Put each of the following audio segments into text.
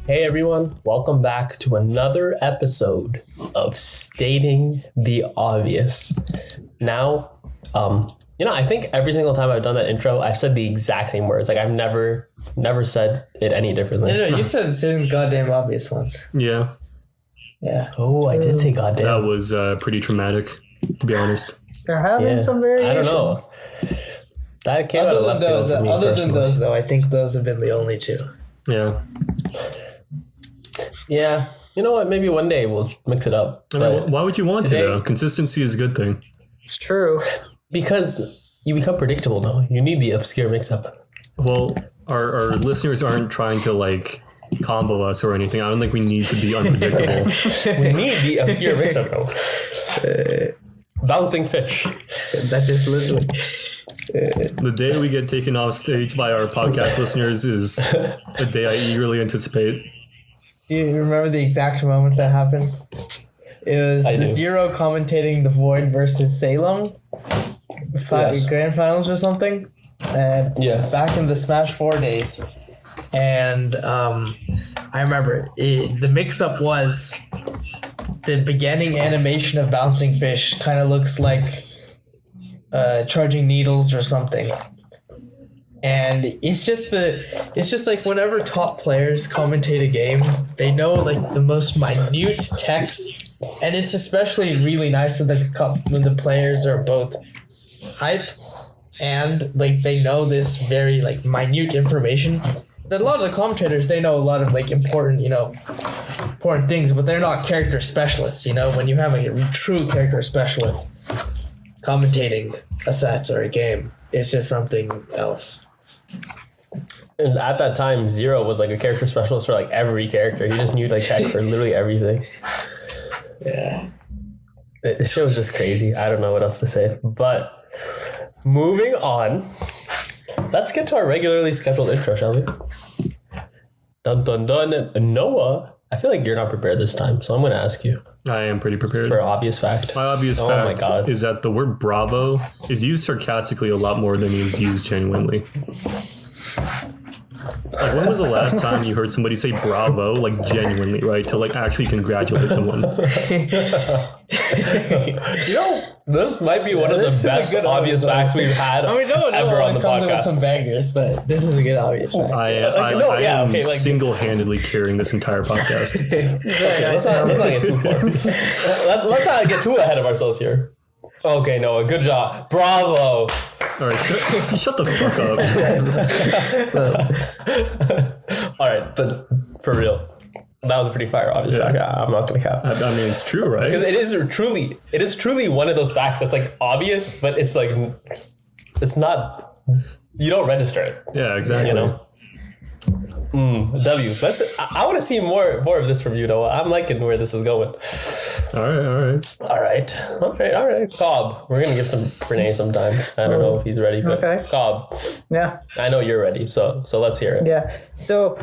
Hey everyone, welcome back to another episode of Stating the Obvious. Now, I think every single time I've done that intro, I've said the exact same words. Like I've never said it any differently. No, you said the same goddamn obvious ones. Yeah. Yeah. Oh, I did say goddamn. That was pretty traumatic, to be honest. There have been some variations. I don't know. That came out of left field for me Other personally. than those, though, I think those have been the only two. Yeah. Yeah. You know what? Maybe one day we'll mix it up. I mean, why would you want today- to, though? Consistency is a good thing. It's true. Because you become predictable now. You need the obscure mix-up. Well, our listeners aren't trying to, combo us or anything. I don't think we need to be unpredictable. We need the obscure mix-up, though. Bouncing fish. That is literally... The day we get taken off stage by our podcast listeners is a day I eagerly anticipate. Do you remember the exact moment that happened? It was do. Zero commentating the Void versus Salem Yes. grand finals or something. And Yes. back in the Smash 4 days. And I remember the mix-up was the beginning animation of Bouncing Fish kind of looks like charging needles or something. And it's just like whenever top players commentate a game, they know like the most minute text, and it's especially really nice when the players are both hype and like they know this very like minute information. That a lot of the commentators, they know a lot of like important things, but they're not character specialists. When you have a true character specialist commentating a set or a game, it's just something else. And at that time, Zero was like a character specialist for like every character. He just knew like tech for literally everything. Yeah. The show was just crazy. I don't know what else to say. But moving on, let's get to our regularly scheduled intro, shall we? Dun dun dun. Noah, I feel like you're not prepared this time, so I'm going to ask you I am pretty prepared. for an obvious fact. My obvious Oh my fact God. is that the word bravo is used sarcastically a lot more than it is used genuinely. Like, when was the last time you heard somebody say bravo, like genuinely, right? To like actually congratulate someone. This might be one of this the is a best good obvious facts we've had No ever on always the comes up with podcast. some bangers, but this is a good obvious fact. I am okay, single-handedly carrying this entire podcast. Okay, let's not get too far. Let's not get too ahead of ourselves here. Okay, Noah, good job. Bravo. All right, shut the fuck up. All right, but for real, that was a pretty fire obvious fact. I'm not gonna cap I mean, it's true, right? because it is truly one of those facts that's like obvious, but it's like it's not. You don't register it. Yeah, exactly. You know. W. I want to see more of this from you, Noah. I'm liking where this is going. All right. All right. Cobb, we're gonna give Renee some time. I don't know if he's ready, but Okay. Cobb, Yeah. I know you're ready, so let's hear it. Yeah. So,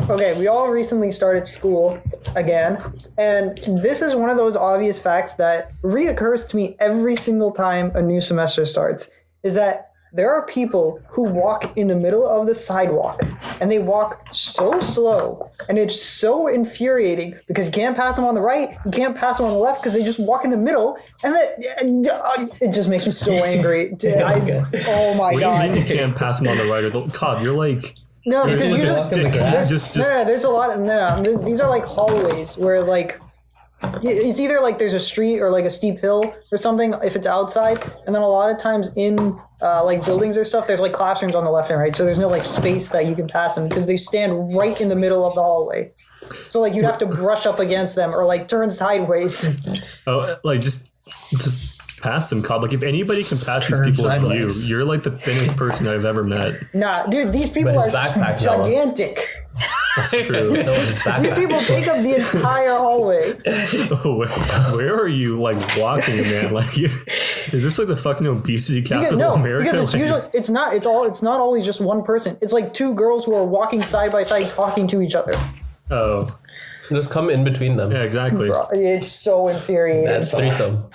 okay, we all recently started school again, and this is one of those obvious facts that reoccurs to me every single time a new semester starts, is that there are people who walk in the middle of the sidewalk, and they walk so slow, and it's so infuriating because you can't pass them on the right, you can't pass them on the left because they just walk in the middle, and it just makes me so angry. Oh my What do you God. mean you can't pass them on the right or the Cobb? You're like No, you're because like you a just stick. grass. Just there's a lot. No, these are like hallways where like it's either like there's a street or like a steep hill or something if it's outside, and then a lot of times in like buildings or stuff, there's like classrooms on the left and right, so there's no like space that you can pass them because they stand right in the middle of the hallway. So like you'd have to brush up against them or like turn sideways. oh, like just pass them, Cobb. Like if anybody can pass these people, it's you. You're like the thinnest person I've ever met. Nah, dude, these people But are his backpack, Noah. gigantic. That's true. His These backpack. people take up the entire hallway. Where are you like walking, man? Like, is this like the fucking obesity capital No, of America? because it's Like, usually it's not always just one person. It's like two girls who are walking side by side talking to each other. oh, Just come in between them. yeah, exactly. Bro, it's so infuriating. That's Threesome.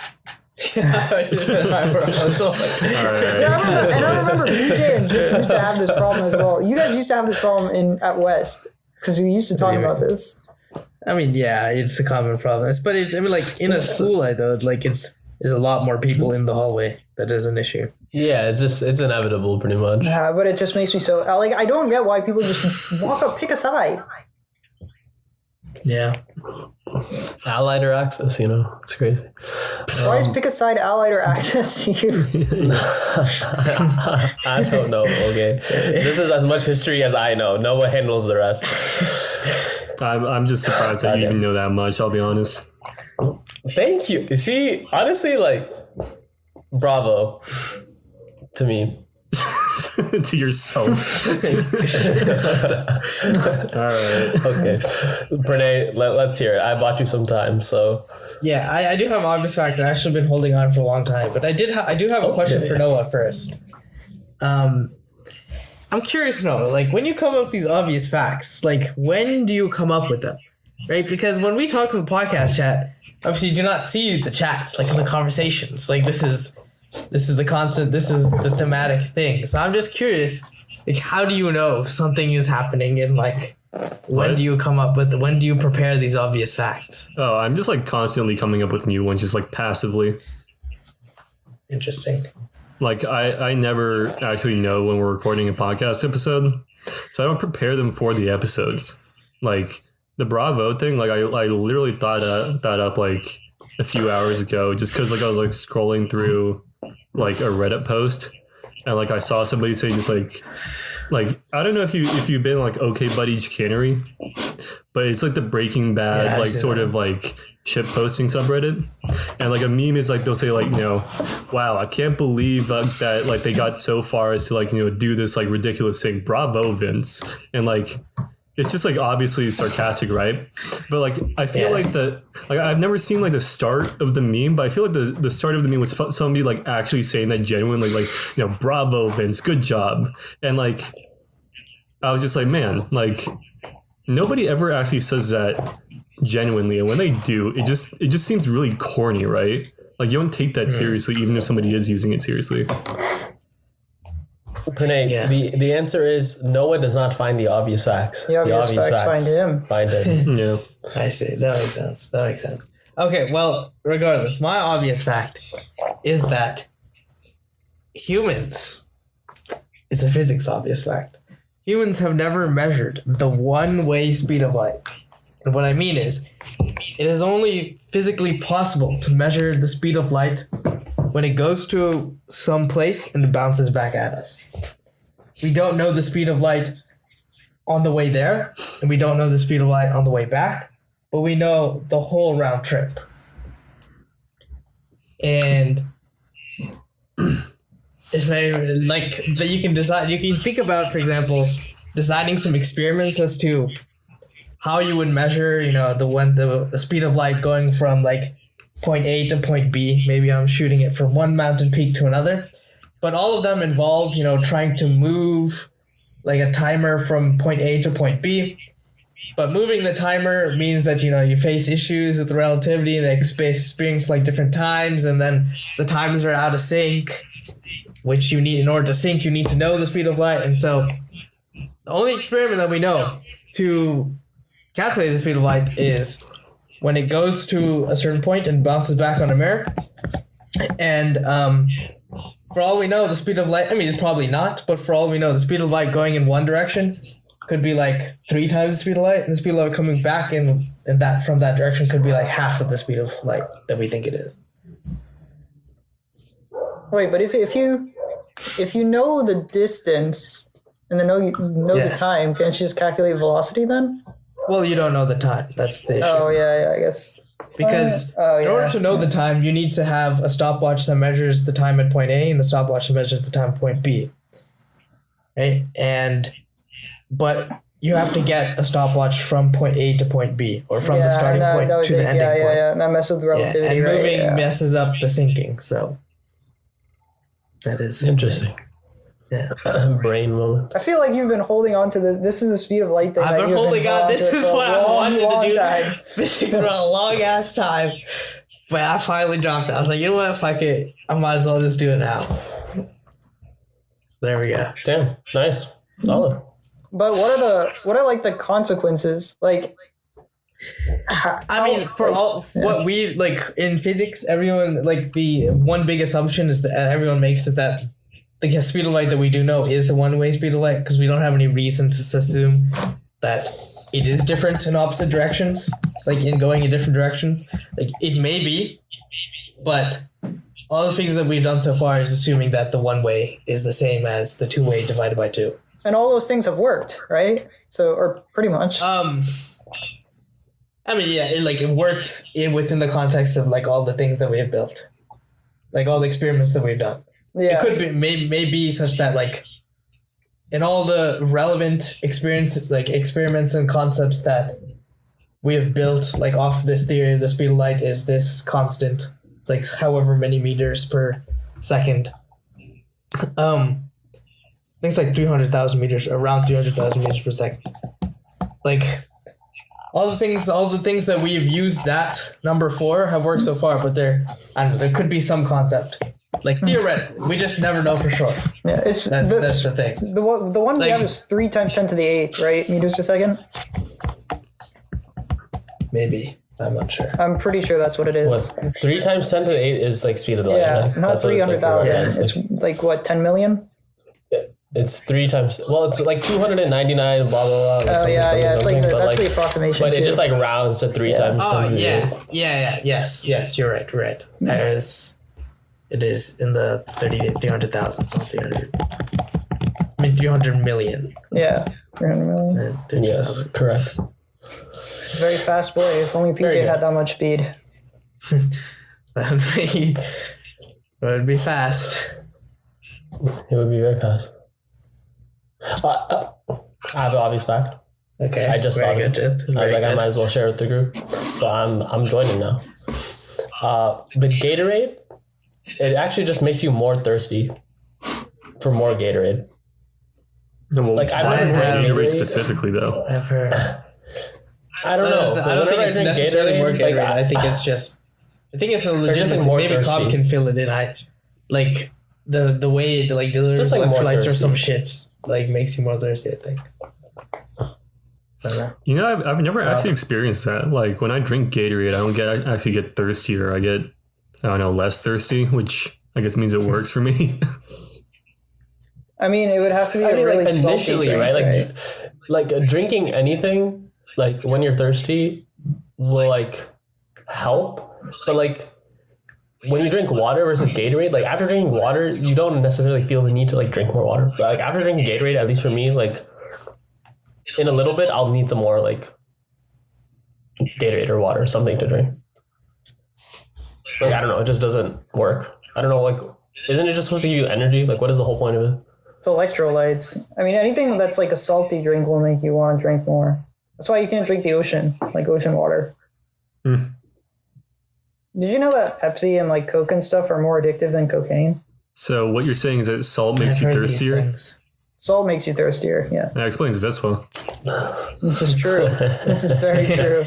I just remember. I was like, All right. I remember BJ and Jake used to have this problem as well. You guys used to have this problem at West. Because we used to talk about this. I mean, yeah, it's a common problem. But it's, I mean, like, in a school, like, there's a lot more people in the hallway. That is an issue. Yeah, it's inevitable pretty much. Yeah, but it just makes me so, like, I don't get why people just walk up, pick a side. Yeah. Allied or Axis, it's crazy. Why is pick a side allied or access to you? I don't know. Okay, this is as much history as I know. Noah handles the rest. I'm just surprised that you even know that much. I'll be honest. Thank you. You see, honestly, like, bravo to me. To yourself. All right. Okay. Pranay, let's hear it. I bought you some time, so. Yeah, I do have an obvious fact that I've actually been holding on for a long time, but I do have a question for Noah first. I'm curious, Noah, like, when you come up with these obvious facts, like, when do you come up with them? Right? Because when we talk in the podcast chat, obviously you do not see the chats, like, in the conversations. Like, this is the constant, this is the thematic thing. So I'm just curious, like, how do you know something is happening, and, like, when do you prepare these obvious facts? Oh, I'm just, like, constantly coming up with new ones, just, like, passively. Interesting. Like, I never actually know when we're recording a podcast episode, so I don't prepare them for the episodes. Like, the Bravo thing, like, I literally thought that up, like, a few hours ago, just because, like, I was, like, scrolling through, like, a Reddit post, and, like, I saw somebody say just, like, I don't know if you've been, like, OK Buddy Chicanery, but it's, like, the Breaking Bad, like, sort of, like, shit posting subreddit, and, like, a meme is, like, they'll say, like, wow, I can't believe that like, they got so far as to, like, do this, like, ridiculous thing. Bravo, Vince. And, like, it's just, like, obviously sarcastic, right? But, like, I feel like I've never seen, like, the start of the meme, but I feel like the start of the meme was somebody, like, actually saying that genuinely, like, bravo, Vince, good job. And, like, I was just like, man, like, nobody ever actually says that genuinely, and when they do, it just seems really corny, right? Like, you don't take that seriously, even if somebody is using it seriously. Pranay, the answer is Noah does not find the obvious facts. The obvious facts find him. Yeah. I see. That makes sense. Okay, well, regardless, my obvious fact is that humans is a physics obvious fact. Humans have never measured the one-way speed of light. And what I mean is, it is only physically possible to measure the speed of light when it goes to some place and bounces back at us. We don't know the speed of light on the way there, and we don't know the speed of light on the way back, but we know the whole round trip. And it's very, like, that you can think about, for example, designing some experiments as to how you would measure, the speed of light going from, like, point A to point B. Maybe I'm shooting it from one mountain peak to another. But all of them involve, trying to move, like, a timer from point A to point B. But moving the timer means that, you face issues with the relativity, and they experience, like, different times, and then the times are out of sync, which you need, in order to sync, you need to know the speed of light. And so the only experiment that we know to calculate the speed of light is when it goes to a certain point and bounces back on a mirror. And for all we know, the speed of light, I mean, it's probably not, but for all we know, the speed of light going in one direction could be like 3 times the speed of light, and the speed of light coming back in that from that direction could be like half of the speed of light that we think it is. Wait, but if you know the distance and then know the time, can't you just calculate velocity then? Well, you don't know the time. That's the issue. Oh, yeah, I guess. Because in order to know the time, you need to have a stopwatch that measures the time at point A and a stopwatch that measures the time at point B. Right? But you have to get a stopwatch from point A to point B, or from the starting point to the ending point. Yeah, and that messes with relativity, and moving messes up the syncing, so that is interesting. Yeah. Brain moment. I feel like you've been holding on to this is the speed of light thing. I've been holding on. This is what I wanted to do. Time. Physics for a long ass time. But I finally dropped it. I was like, you know what? Fuck it. I might as well just do it now. There we go. Damn. Nice. Solid. But what are like the consequences? Like, I mean, for all what we like in physics, everyone like the one big assumption is that everyone makes is that the speed of light that we do know is the one-way speed of light because we don't have any reason to assume that it is different in opposite directions, like in going in different directions. Like it may be, but all the things that we've done so far is assuming that the one-way is the same as the two-way divided by 2. and all those things have worked, right? So, or pretty much. I mean, yeah, it works within the context of like all the things that we have built, like all the experiments that we've done. Yeah. It could be maybe such that like in all the relevant experiments and concepts that we have built like off this theory of the speed of light is this constant. It's like however many meters per second. I think it's like 300,000 meters, around 300,000 meters per second. Like all the things that we've used that number for have worked so far, but there could be some concept. Like theoretically, we just never know for sure. Yeah, That's the thing. The one we Like- have is 3 times 10 to the 8, right? Meters per second. Maybe. I'm not sure. I'm pretty sure that's what it is. What 3 times 10 to the 8 is like speed of the light. Yeah, right? not That's what it's like, 300,000. yeah, it's It's like what, 10 million? It's 3 times. Well, it's like 299. Blah blah blah. Oh yeah, it's like but that's the approximation. But it too. just like rounds to 3 times. 10 Oh to the yeah, 8. yes. You're right. It is in the 300,000, so 300. I mean 300 million. yeah, 300 million. 30,000. Yes, correct. Very fast boy. If only Very PJ good. had that much speed. That would be fast. It would be very fast. I have an obvious fact. Okay. I just very thought of good. it. I was like, I might as well share it with the group. So I'm joining now. But Gatorade, it actually just makes you more thirsty for more Gatorade. Well, Like, I've why never more drank Gatorade Gatorade. specifically though. I've heard. I don't know. I don't think it's necessarily more Gatorade. I think it's just. I think it's a just, legitimate. like, more Maybe Cobb thirsty. can fill it in. Like the way it like delivers Just, like, more electrolytes or thirsty. some shit like makes you more thirsty. I think. I don't know. You know, I've never actually experienced that. Like when I drink Gatorade, I don't actually get thirstier. I get, I don't know, less thirsty, which I guess means it works for me. I mean, it would have to be I a mean, really like salty initially, drink, right? Like drinking anything, like when you're thirsty, will like help. But like when you drink water versus Gatorade, like after drinking water, you don't necessarily feel the need to like drink more water. But like after drinking Gatorade, at least for me, like in a little bit, I'll need some more like Gatorade or water, something to drink. Like I don't know, it just doesn't work. I don't know, like isn't it just supposed to give you energy? Like what is the whole point of it? It's electrolytes. I mean, anything that's like a salty drink will make you want to drink more. That's why you can't drink the ocean, like ocean water. Mm. Did you know that Pepsi and like Coke and stuff are more addictive than cocaine? So what you're saying is that salt makes I've you heard these thirstier? things. Salt makes you thirstier. Yeah, That explains Vispa. this is true. This is very true.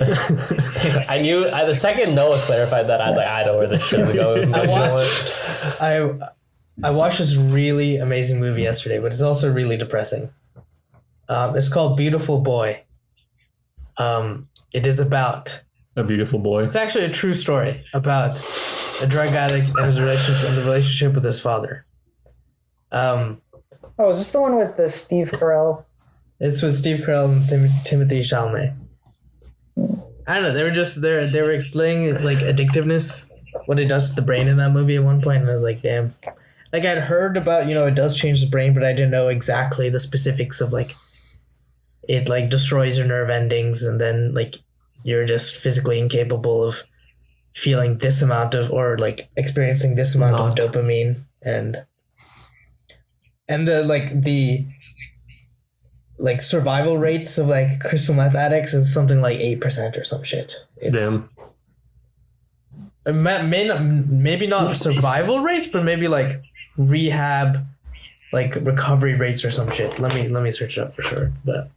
I knew the second Noah clarified that, I was like, I know where this shit is going. I You know watched. I watched this really amazing movie yesterday, but it's also really depressing. It's called Beautiful Boy. It is about. A beautiful boy. It's actually a true story about a drug addict and his relationship and the relationship with his father. Oh, is this the one with the Steve Carell? It's with Steve Carell and Timothy Chalamet. I don't know. They were explaining like addictiveness, what it does to the brain in that movie at one point, and I was like, damn. Like I'd heard about, it does change the brain, but I didn't know exactly the specifics of like it like destroys your nerve endings, and then like you're just physically incapable of feeling this amount of or like experiencing this amount of dopamine and the survival rates of like crystal meth addicts is something like 8% or some shit. Damn. Maybe not survival rates, but maybe like rehab, like recovery rates or some shit. Let me search it up for sure. But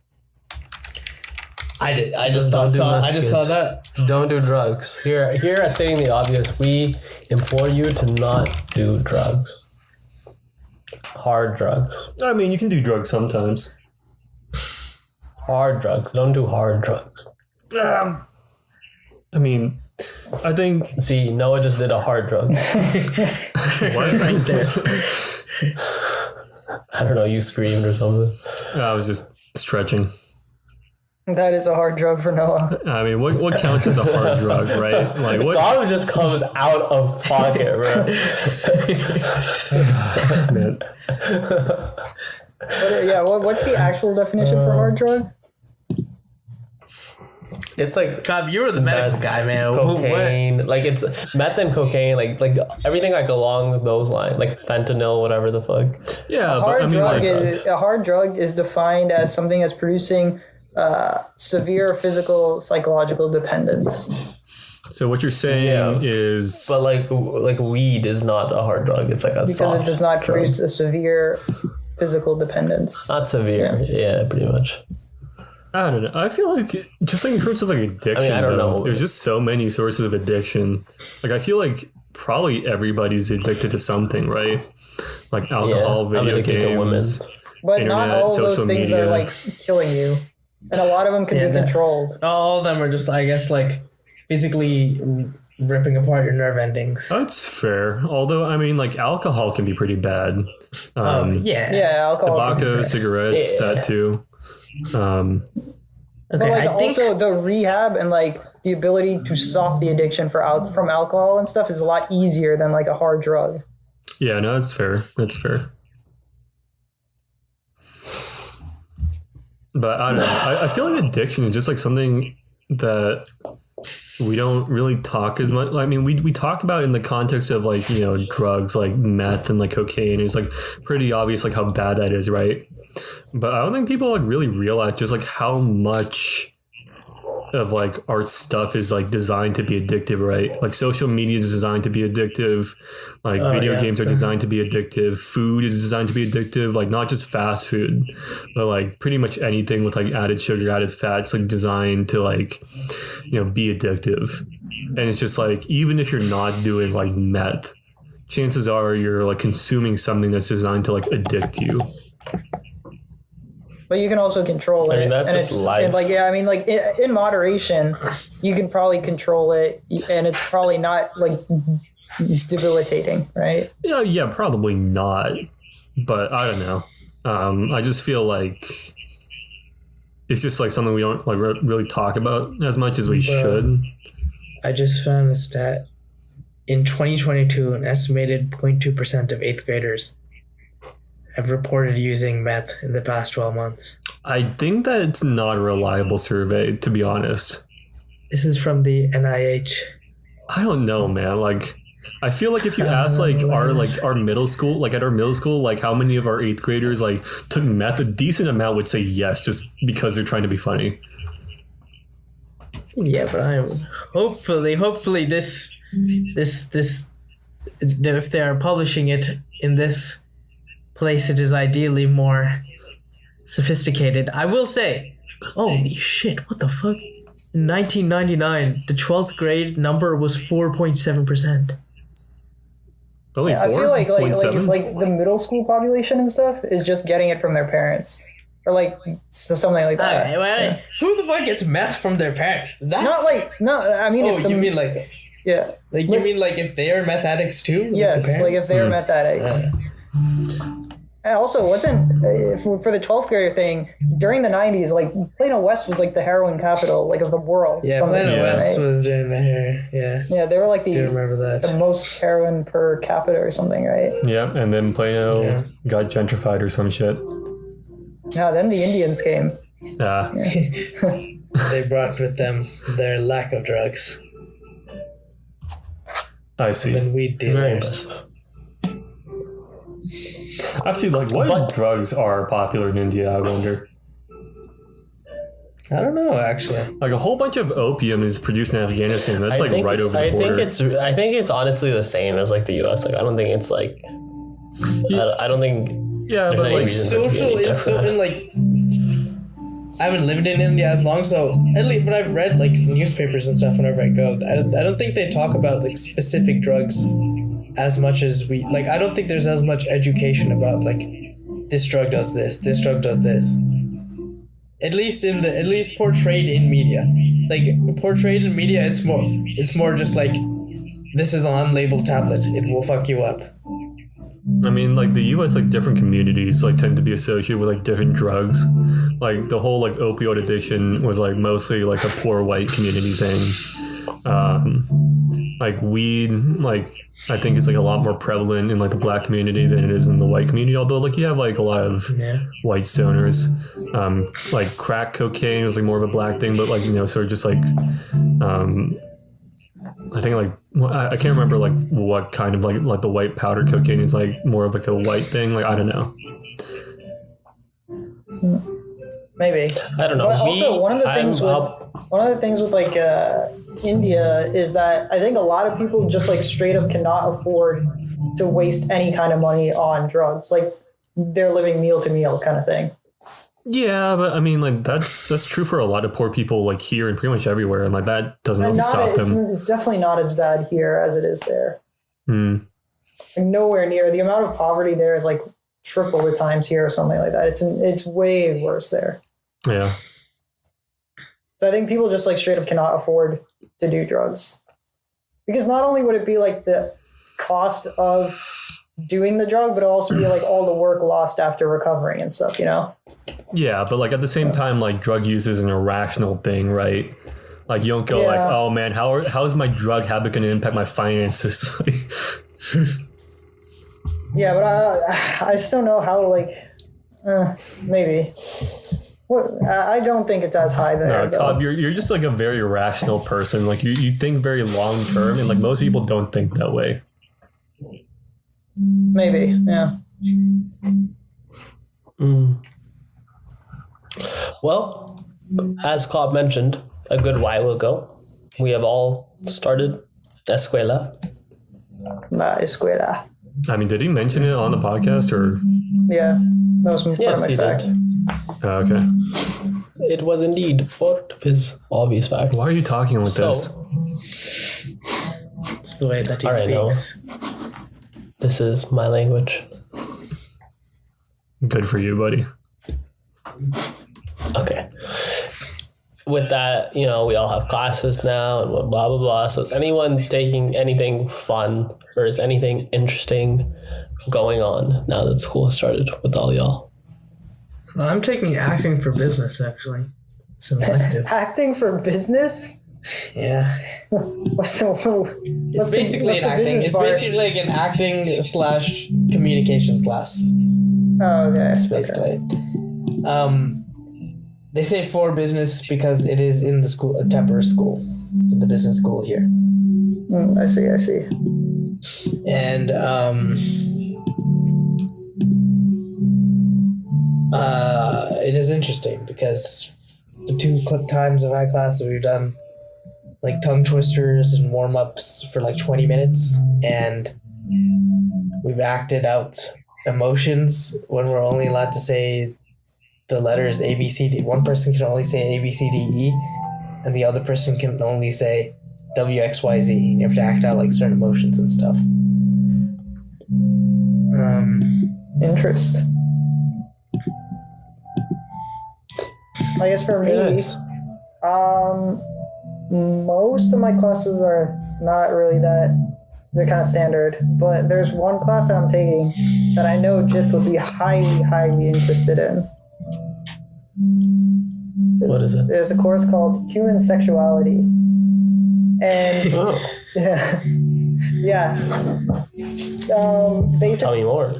I just saw that. Don't do drugs. Here at Stating the Obvious, we implore you to not do drugs. Hard drugs. I mean, you can do drugs sometimes. Hard drugs. Don't do hard drugs. I mean, I think. See, Noah just did a hard drug. What? Right there. I don't know. You screamed or something. I was just stretching. That is a hard drug for Noah. I mean, what counts as a hard drug, right? Like what? Dog just comes out of pocket, bro. Man. What's the actual definition for hard drug? It's like Cobb, you were the medical meth, guy, man. cocaine. Like it's meth and cocaine. Like everything like along those lines. Like fentanyl, whatever the fuck. Yeah, but I mean, A hard drug is defined as something that's producing severe physical, psychological dependence. so what you're saying is, But like weed is not a hard drug. It's like a Because soft it does not drug. produce a severe physical dependence. Not severe. Yeah, pretty much. I don't know. I feel like just like in terms of like addiction, I don't though, know. there's just so many sources of addiction. Like I feel like probably everybody's addicted to something, right? Like alcohol, I'm video addicted to women. games. But Internet, not all of those social things media. are like killing you. And a lot of them can be controlled. All of them are just, I guess, like physically ripping apart your nerve endings. That's fair. Although I mean, like alcohol can be pretty bad. Yeah. Yeah, alcohol. can be Tobacco, bad. cigarettes, Yeah. that too. But Okay, like I think also the rehab and like the ability to stop the addiction from alcohol and stuff is a lot easier than like a hard drug. Yeah, no, that's fair. That's fair. But I don't know. I feel like addiction is just like something that we don't really talk as much. I mean, we talk about it in the context of like, you know, drugs like meth and like cocaine. It's like pretty obvious like how bad that is, right? But I don't think people like really realize just like how much of like our stuff is like designed to be addictive, right? Like social media is designed to be addictive. Like video games are designed to be addictive. Food is designed to be addictive. Like not just fast food, but like pretty much anything with like added sugar, added fats, like designed to like, you know, be addictive. And it's just like, even if you're not doing like meth, chances are you're like consuming something that's designed to like addict you. But you can also control it. I mean, that's and just it's- life. And like, yeah, I mean, like in moderation, you can probably control it, and it's probably not like debilitating, right? Yeah, probably not. But I don't know. I just feel like it's just like something we don't like really talk about as much as we should. I just found a stat. In 2022, an estimated 0.2% of 8th graders have reported using meth in the past 12 months. I think that it's not a reliable survey, to be honest. This is from the NIH. I don't know, man. Like, I feel like if you ask like our middle school, like at our middle school, like how many of our 8th graders like took meth, a decent amount would say yes, just because they're trying to be funny. Yeah, but I'm hopefully this if they are publishing it in this place, it is ideally more sophisticated. I will say, holy shit, what the fuck? In 1999, the 12th grade number was 4.7%. Only I feel like 4.7? like the middle school population and stuff is just getting it from their parents, or like something like that. Yeah. Who the fuck gets meth from their parents? That's I mean, Oh, if the, you mean like yeah, you mean like if they are meth addicts too? yes, the like if they're meth addicts. And also, wasn't for the 12th grader thing during the 90s? Like Plano West was like the heroin capital, like of the world. Yeah, something, Plano West right? was doing the hair. Yeah, Yeah, they were like I do remember the that. most heroin per capita or something, right? Yeah, and then Plano Yeah. got gentrified or some shit. Yeah, then the Indians came. Yeah. They brought with them their lack of drugs. I see. Then weed dealers. Actually, like, what drugs are popular in India, I wonder? I don't know, actually. Like, a whole bunch of opium is produced in Afghanistan. That's, like, right over the border. I think it's honestly the same as like the U.S. Like I don't think it's like. I don't think. Yeah, There's but, any like, reason for it to be Social, any it's so different. in like. I haven't lived in India as long, so at least, but I've read like newspapers and stuff whenever I go. I don't think they talk about like specific drugs as much as we like. I don't think there's as much education about like this drug does this, this drug does this. at least portrayed in media. Like portrayed in media, it's more just like, this is an unlabeled tablet. It will fuck you up. I mean, like the U.S., like different communities like tend to be associated with like different drugs. Like the whole like opioid addiction was like mostly like a poor white community thing. Like weed, like I think it's like a lot more prevalent in like the black community than it is in the white community. Although like you have like a lot of white stoners. Like crack cocaine was like more of a black thing, but like sort of just like I think like I can't remember like what kind of like the white powder cocaine is like more of like a white thing. Like I don't know. Maybe. I don't know. But also, one of the things with like India is that I think a lot of people just like straight up cannot afford to waste any kind of money on drugs. Like they're living meal to meal kind of thing. Yeah, but I mean, like that's true for a lot of poor people, like here and pretty much everywhere, and like that doesn't really stop them. It's definitely not as bad here as it is there. Like, nowhere near. The amount of poverty there is like triple the times here or something like that. It's way worse there. Yeah. So I think people just like straight up cannot afford to do drugs, because not only would it be like the cost of doing the drug, but it'll also be like all the work lost after recovering and stuff, Yeah, but like at the same time, like drug use is an irrational thing, right? Like you don't go like, oh man, how is my drug habit going to impact my finances? Yeah, but I just don't know how, like, maybe. I don't think it's as high there. No, Cobb, you're just like a very rational person. Like you think very long term, and like most people don't think that way. Maybe, yeah. Well, as Cobb mentioned a good while ago, we have all started escuela. La escuela. I mean, did he mention it on the podcast or? Yeah, that was part of my fact. Okay. It was indeed part of his obvious fact. Why are you talking like this? It's the way that he speaks. This is my language. Good for you, buddy. Okay. With that, we all have classes now and blah, blah, blah. So is anyone taking anything fun or is anything interesting going on now that school has started with all y'all? I'm taking acting for business, actually. It's an elective. Acting for business? Yeah. It's basically an acting. It's basically like an acting / communications class. Oh, okay. That's basically it. They say for business because it is in the school, a Tepper school, the business school here. I see. And it is interesting because the 2 times I've had classes, we've done like tongue twisters and warm-ups for like 20 minutes, and we've acted out emotions when we're only allowed to say the letters A, B, C, D. One person can only say A, B, C, D, E, and the other person can only say W, X, Y, Z. You have to act out like certain emotions and stuff. Interest. I guess for me, most of my classes are not really that. They're kind of standard, but there's one class that I'm taking that I know Jip would be highly, highly interested in. What is it? There's a course called Human Sexuality. And Tell me more.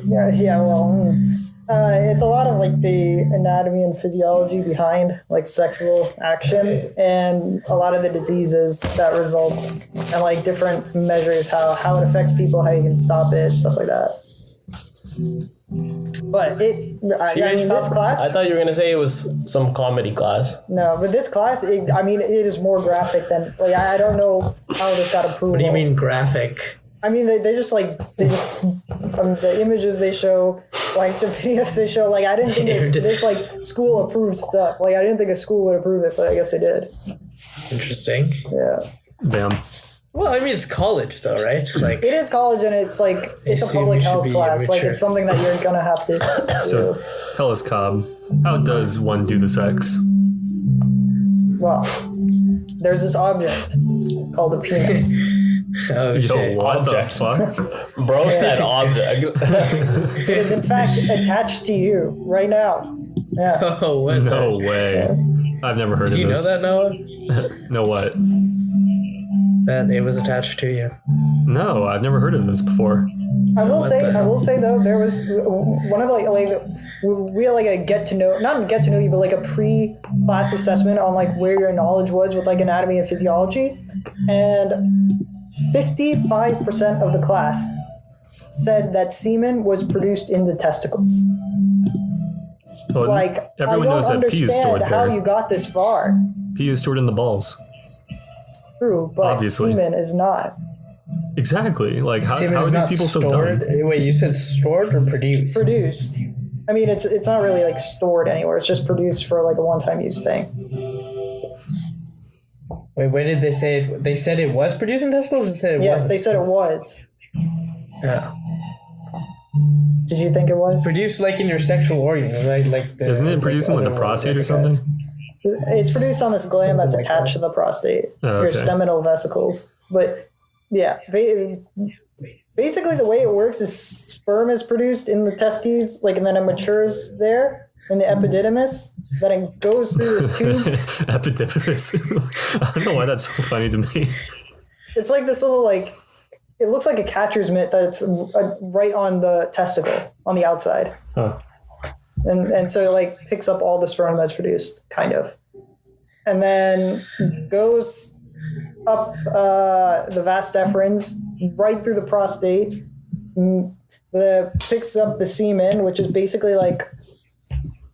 It's a lot of like the anatomy and physiology behind like sexual actions and a lot of the diseases that result and like different measures, how it affects people, how you can stop it, stuff like that. But this class... I thought you were going to say it was some comedy class. No, but this class, it is more graphic than... Like, I don't know how this got approved. What do you mean graphic? I mean, the images they show, like the videos they show, like I didn't think this like school approved stuff. Like I didn't think a school would approve it, but I guess they did. Interesting. Yeah. Bam. Well, I mean, it's college though, right? Like it is college, and it's like it's a public health class. Like it's something that you're gonna have to. So, tell us, Cobb, how does one do the sex? Well, there's this object called a penis. Oh, Yo, shit. what Object. the fuck? Bro said object. It is in fact attached to you right now. Yeah. Oh, what? No way. I've never heard Do you of know this. that, Noah? No what? That it was attached to you. No, I've never heard of this before. I will What say the hell? though, there was one of we had like a not get to know you, but like a pre-class assessment on like where your knowledge was with like anatomy and physiology, and 55% of the class said that semen was produced in the testicles. Well, Like, everyone I knows don't that pee is stored understand how there. you got this far. Pee is stored in the balls. True, but Obviously. semen is not Exactly. Like, how Semen are is these not people so stored. dumb? Wait, you said stored or produced? produced. I mean, it's not really like stored anywhere. It's just produced for like a one-time use thing. Wait, where did they say it? They said it was produced in testicles? Or they said it Yes, wasn't? they said it was. Yeah. Did you think it was? Produced like in your sexual organ, right? Like the, Isn't it produced in like the other prostate or organs. something? It's produced on this gland that's Something like attached to the prostate, Oh, your okay. seminal vesicles. But yeah, basically the way it works is sperm is produced in the testes, like, and then it matures there in the epididymis. Then it goes through this tube. Epididymis. I don't know why that's so funny to me. It's like this little like. It looks like a catcher's mitt that's right on the testicle on the outside. Huh. And so it like picks up all the sperm that's produced, kind of, and then goes up the vas deferens right through the prostate. Picks up the semen, which is basically like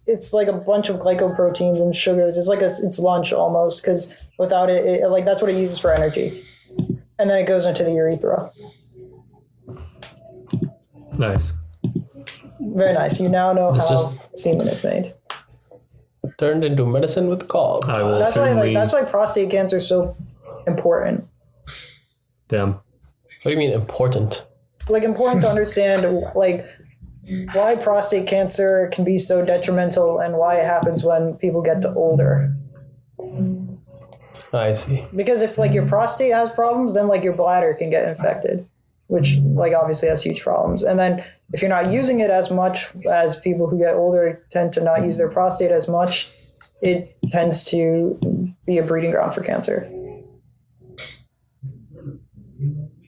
it's like a bunch of glycoproteins and sugars. It's like it's lunch almost, because without it, like that's what it uses for energy, and then it goes into the urethra. Nice. Very nice. You now know It's how just- semen is made. Turned into medicine with Cobb. I will That's why, certainly. that's why prostate cancer is so important. Damn. What do you mean important? Like, important to understand, like, why prostate cancer can be so detrimental and why it happens when people get to older. I see. Because if, like, your prostate has problems, then, like, your bladder can get infected, which, like, obviously has huge problems. And then if you're not using it as much as people who get older tend to not use their prostate as much, it tends to be a breeding ground for cancer.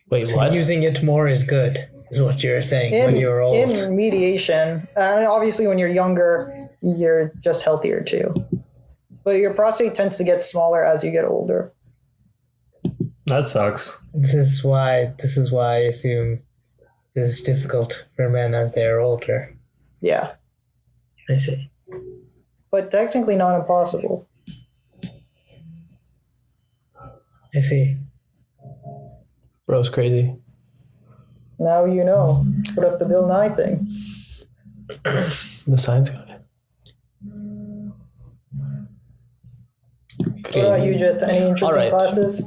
Wait, So what? using it more is good, is what you're saying when you're old. In mediation, and obviously when you're younger, you're just healthier too. But your prostate tends to get smaller as you get older. That sucks. This is why I assume this is difficult for men as they are older. Yeah, I see. but technically not impossible. I see. Bro's crazy. Now you know. Put up the Bill Nye thing. The science guy. What about you, Jith? Any interesting All right. classes?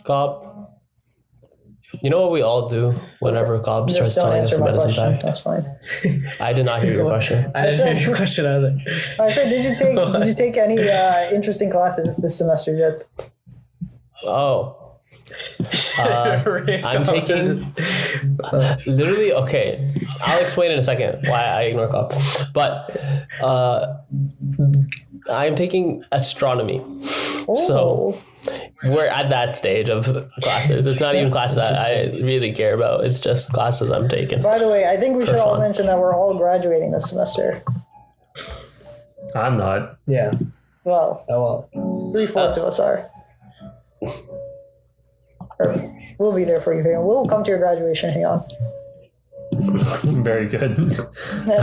Cobb. You know what we all do whenever Cobb starts Just don't telling us answer a my medicine question. fact? That's fine. I did not hear your question. I didn't hear your question either. I said, did you take any interesting classes this semester, Jith? Oh. I'm taking literally okay. I'll explain in a second why I ignore Cobb. But I'm taking astronomy. So we're at that stage of classes. It's not even classes I really care about. It's just classes I'm taking. By the way, I think we should all fun. mention that we're all graduating this semester. I'm not. Yeah. Well, Oh well. 3/4 of us are. Or we'll be there for you here. We'll come to your graduation. Hang on. Very good. And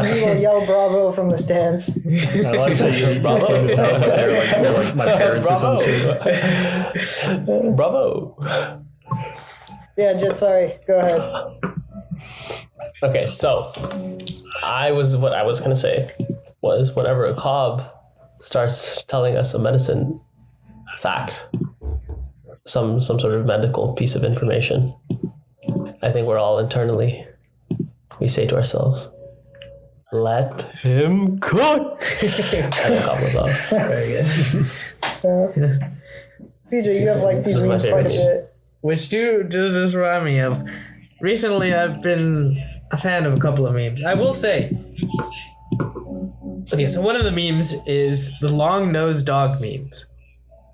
we will yell bravo from the stands. I like that you Bravo. pointing this out. They're like my parents or some shit. Bravo. Yeah, Jit, sorry. Go ahead. Okay, so what I was gonna say was whenever a Cobb starts telling us a medicine fact, some sort of medical piece of information, I think we're all internally, we say to ourselves, let him cook. And the Cobb was off. Very good. PJ, you have like these This is my memes quite a favorite. bit. Which do just remind me of. Recently, I've been a fan of a couple of memes. I will say. Okay, so one of the memes is the long-nosed dog memes,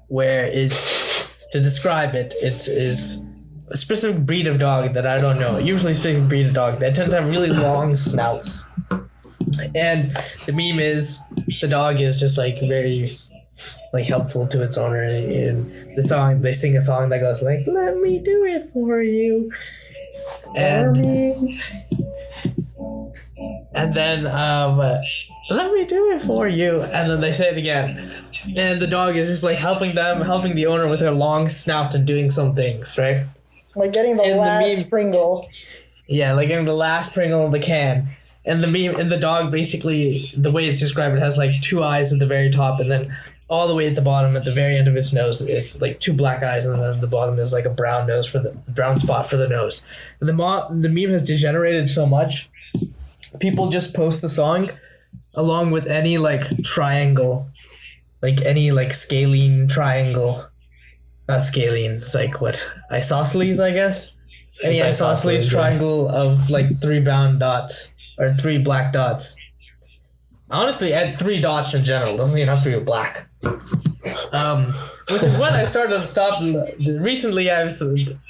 where it's to describe it. It is a specific breed of dog that I don't know. Usually, a specific breed of dog that tend to have really long snouts. And the meme is the dog is just like very like helpful to its owner, and the song they sing a song that goes like "Let me do it for you," and then "Let me do it for you," and then they say it again, and the dog is just like helping the owner with their long snout and doing some things, right? Like getting the And the last meme- Pringle. Yeah, like getting the last Pringle in the can. And the meme and the dog basically the way it's described, it has like two eyes at the very top, and then all the way at the bottom at the very end of its nose it's like two black eyes, and then the bottom is like a brown nose for the brown spot for the nose. And the meme has degenerated so much, people just post the song along with any like triangle, like any like scalene triangle. Not scalene, it's like what? Isosceles, I guess? Any It's isosceles isosceles, yeah. triangle of like 3 brown dots or 3 black dots. Honestly, add 3 dots in general. Doesn't even have to be black. Which is when I started to stop. Recently, I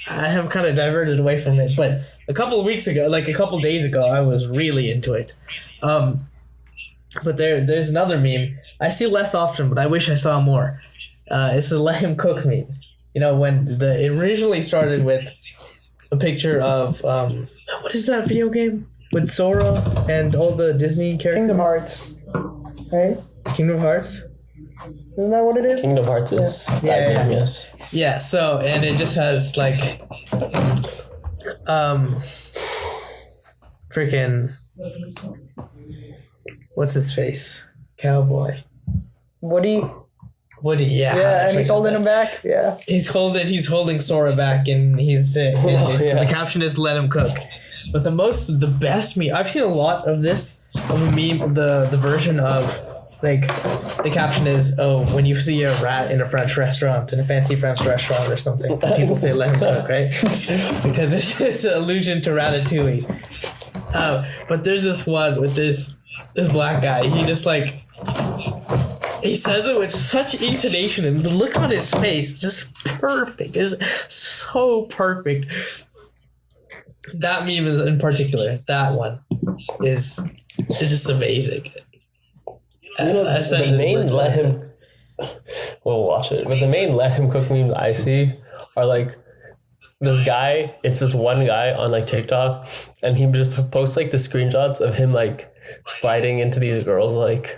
have kind of diverted away from it, but a couple of weeks ago, like a couple of days ago, I was really into it. But there's another meme I see less often, but I wish I saw more. It's the "Let Him Cook" meme. You know, when it originally started with a picture of what is that video game with Sora and all the Disney characters? Kingdom Hearts. Right? Kingdom Hearts. Isn't that what it is? Kingdom Hearts is that Yeah. game, yes. Yeah. So and it just has like, freaking, what's his face? Cowboy. Woody. Woody. Yeah. Yeah, and he's holding him back. Yeah. He's holding Sora back, and the caption is "Let him cook." But the best meme I've seen a lot of this of a meme, the version of like the caption is, "Oh, when you see a rat in a French restaurant, in a fancy French restaurant or something, people say let him cook," right? Because it's an allusion to Ratatouille. But there's this one with this black guy. He just like. He says it with such intonation, and the look on his face, just perfect. Is so perfect. That meme is in particular. That one is just amazing. You know, I said the it main with- "Let Him," we'll watch it, but the main "Let Him Cook" memes I see are like this guy, it's this one guy on like TikTok, and he just posts like the screenshots of him like sliding into these girls like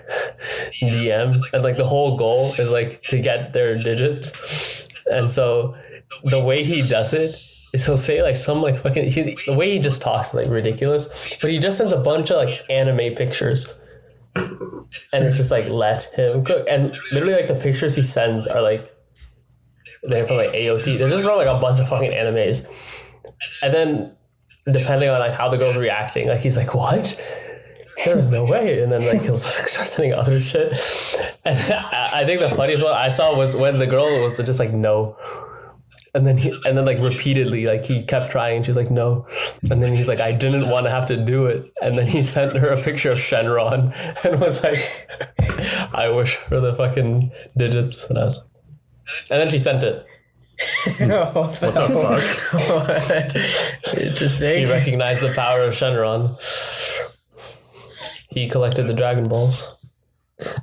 DMs, and like the whole goal is like to get their digits. And so the way he does it is he'll say like some like fucking the way he just talks is like ridiculous, but he just sends a bunch of like anime pictures, and it's just like "Let him cook," and literally like the pictures he sends are like they're from like AOT. They're just from like a bunch of fucking animes, and then depending on like how the girl's reacting, like he's like, "What? There's no way," and then like he'll start sending other shit. And I think the funniest one I saw was when the girl was just like no, and then like repeatedly like he kept trying, and she's like no, and then he's like, "I didn't want to have to do it," and then he sent her a picture of Shenron and was like, "I wish for the fucking digits," and I was like, and then she sent it. What the fuck? She Interesting. recognized the power of Shenron. He collected the Dragon Balls.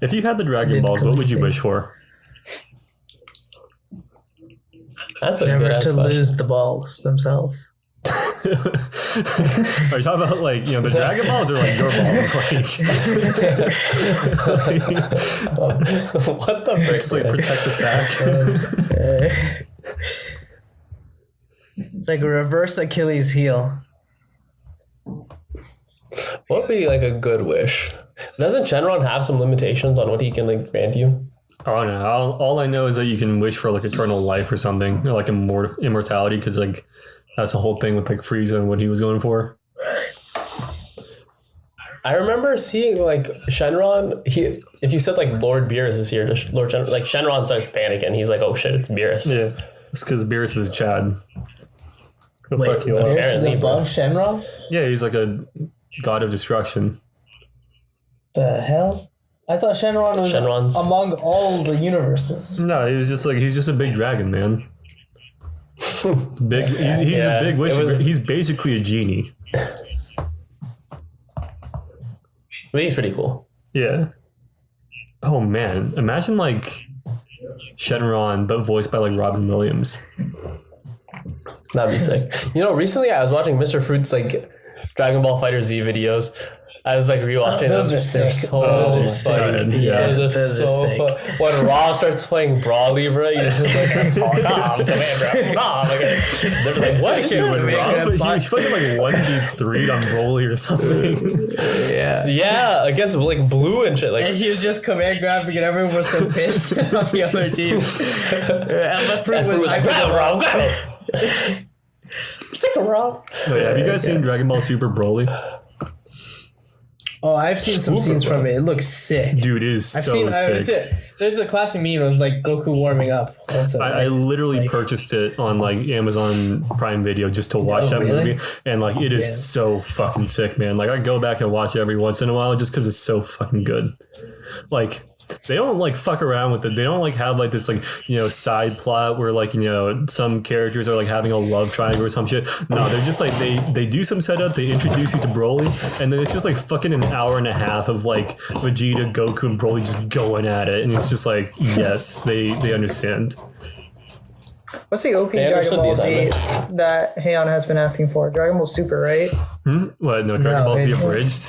If you had the Dragon Balls, what would you wish for? That's a good Never ass to question. lose the balls themselves. Are you talking about like, you know, the Dragon Balls or like your balls? Like, What the frick? just like protect the sack. It's like a reverse Achilles heel. What would be like a good wish? Doesn't Shenron have some limitations on what he can like grant you? Oh no! All I know is that you can wish for like eternal life or something, or like immortality, because like that's the whole thing with like Frieza and what he was going for. I remember seeing like Shenron. If you said like Lord Beerus is here, Lord Shenron, like Shenron starts panicking. He's like, "Oh shit, it's Beerus." Yeah, it's because Beerus is Chad. Go Wait, fuck you all. Beerus is Apparently, above Shenron? Yeah, he's like a god of destruction. The hell? I thought Shenron was Shenron's- among all the universes. No, he's just a big dragon, man. Big. He's Yeah, a big wish. it was- He's basically a genie. But he's pretty cool. Yeah. Oh man, imagine like Shenron, but voiced by like Robin Williams. That'd be sick. You know, recently I was watching Mr. Fruit's like Dragon Ball Fighter Z videos. I was like rewatching Those them. are They're sick. so Those are funny. sick. Yeah. Those are Those are so sick. fun. When Raw starts playing Brawly, bro, you're just like, oh, come here, bro. Come. They're like, what is Dude, this? when man? Rob, he fucking like 1v3 on Broly or something. Yeah. Yeah, against like Blue and shit. And Like, he was just command grabbing and everyone was so pissed on the other team. And my fruit Fruit was was like, grab him, Rob, grab him. sick of Rob. Oh, yeah. Have you guys seen Dragon Ball Super Broly? Oh, I've seen some scenes from it. It looks sick. Dude, it is I've so seen. sick. There's the classic meme of like Goku warming up. Also, I literally purchased it on like Amazon Prime Video just to watch that really? movie, and like it is Yeah. so fucking sick, man. Like I go back and watch it every once in a while just because it's so fucking good. Like they don't like fuck around with it. They don't like have like this like side plot where like some characters are like having a love triangle or some shit. No, they're just like they do some setup. They introduce you to Broly, and then it's just like fucking an hour and a half of like Vegeta, Goku, and Broly just going at it, and it's just like yes, they understand. What's the OP They Dragon understood the Ball Z that Heian has been asking for? Dragon Ball Super, right? What? No, Dragon No, Ball Z it's- abridged.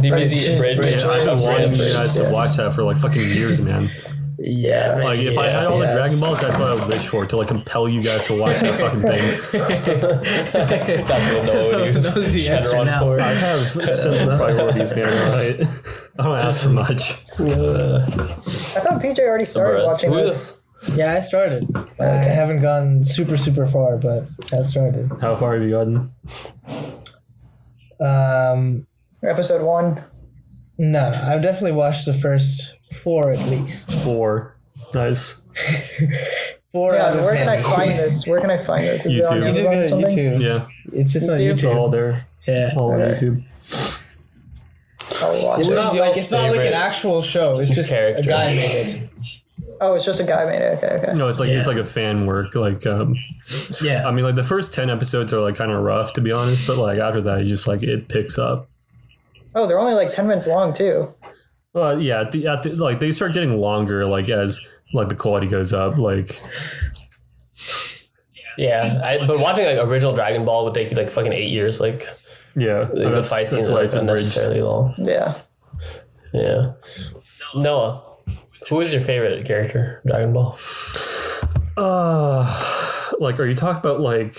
DBZ Bridge. Yeah, I've been wanting you guys to Yeah. watch that for like fucking years, man. yeah. Like if I had all the yes. Dragon Balls, that's what I would wish for, to like compel you guys to watch that fucking thing. That's what no one That was the answer Shenron now. for. I have simple priorities, man. Right? I don't ask for much. I thought PJ already started Bruh. watching Who this. Yeah, I started. I haven't gone super far, but I started. How far have you gotten? Episode 1. No, I've definitely watched the first 4 at least. 4. Nice. 4 Yeah, out of where can I 10. find this? Where can I find this? Is it on YouTube. You just Amazon go or to something? YouTube. Yeah, It's just on YouTube. it's all YouTube. there. Yeah. All on Okay. YouTube. I'll watch It's it. not your like it's not like an favorite actual show. It's just character? a guy made it. Oh, it's just a guy made it. Okay. No, it's like it's Yeah. like a fan work. Like Yeah. I mean, like the first 10 episodes are like kind of rough, to be honest. But like after that, you just like it picks up. Oh, they're only like 10 minutes long, too. Well, yeah, at the like they start getting longer, like as like the quality goes up. Like Yeah, but watching like original Dragon Ball would take you like fucking 8 years. Like yeah, the fight scenes are why like it's abridged. unnecessarily long. Yeah. Yeah. Noah, who is your favorite character, in Dragon Ball? Like, are you talking about like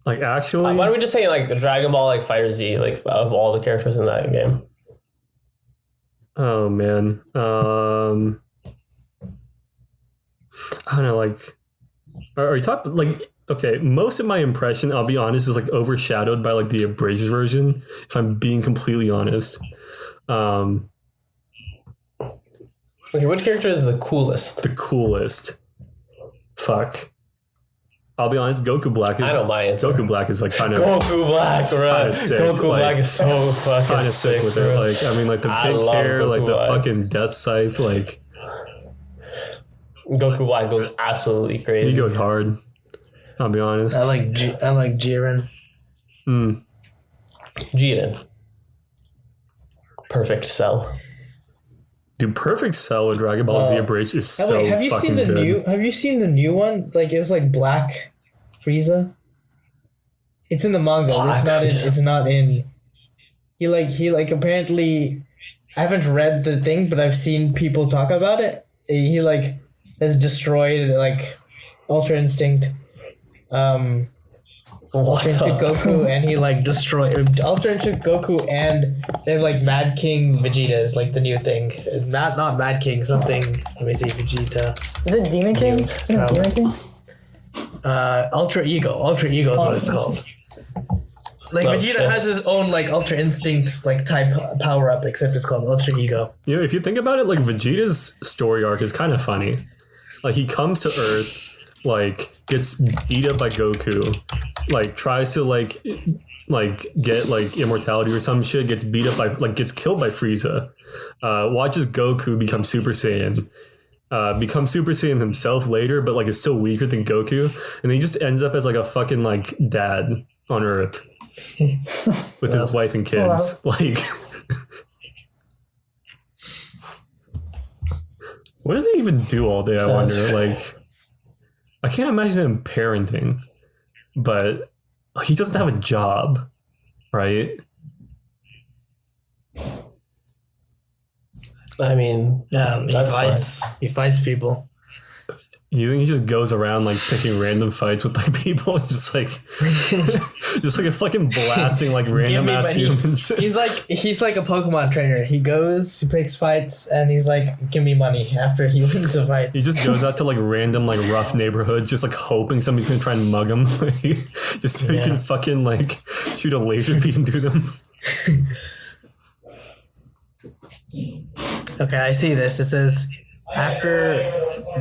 actually? Why don't we just say like Dragon Ball like Fighter Z, like of all the characters in that game? Oh man, I don't know. Like, are you talking like? Okay, most of my impression, I'll be honest, is like overshadowed by like the abridged version. If I'm being completely honest. Okay, which character is the coolest? The coolest. Fuck. I'll be honest. Goku Black is. I know my answer. Goku Black is like kind of Goku Black, bro. kinda sick, Goku like, Black is so fucking kind of sick, sick with bro. it. Like, I mean, like the I pink love hair, Goku like the Black. fucking death scythe, like Goku Black goes absolutely crazy. he goes hard. I'll be honest. I like Jiren. Jiren. Perfect Cell. Dude, Perfect Cell in Dragon Ball Z Abridged is Oh, so wait, have you fucking seen the good. new? Have you seen the new one? Like it was like Black Frieza. It's in the manga. Black it's not in. Frieza. It's not in. He like apparently. I haven't read the thing, but I've seen people talk about it. He like has destroyed like Ultra Instinct. Ultra Instinct Goku, and he like destroyed Ultra Instinct Goku, and they have like Mad King Vegeta is like the new thing. Not Mad King, something. Let me see, Vegeta. Is it Demon King? Isn't it Demon King? Ultra Ego. Ultra Ego is what it's called. Like Oh, Vegeta shit. has his own like Ultra Instinct like type power up, except it's called Ultra Ego. You know, if you think about it, like Vegeta's story arc is kind of funny. Like he comes to Earth, like gets beat up by Goku, like tries to like get like immortality or some shit, gets beat up by like gets killed by Frieza, watches Goku become Super Saiyan, becomes Super Saiyan himself later, but like is still weaker than Goku, and then he just ends up as like a fucking like dad on Earth with his wife and kids. Like, what does he even do all day? I wonder. Like, I can't imagine him parenting, but he doesn't have a job, right? I mean, Yeah, he fights people. You think he just goes around like picking random fights with like people, just like a fucking blasting like random ass humans? He's like a Pokemon trainer. He goes, he picks fights, and he's like, "Give me money." After he wins the fights, He just goes out to like random like rough neighborhoods, just like hoping somebody's gonna try and mug him, just so he can fucking like shoot a laser beam through them. Okay, I see this. It says, after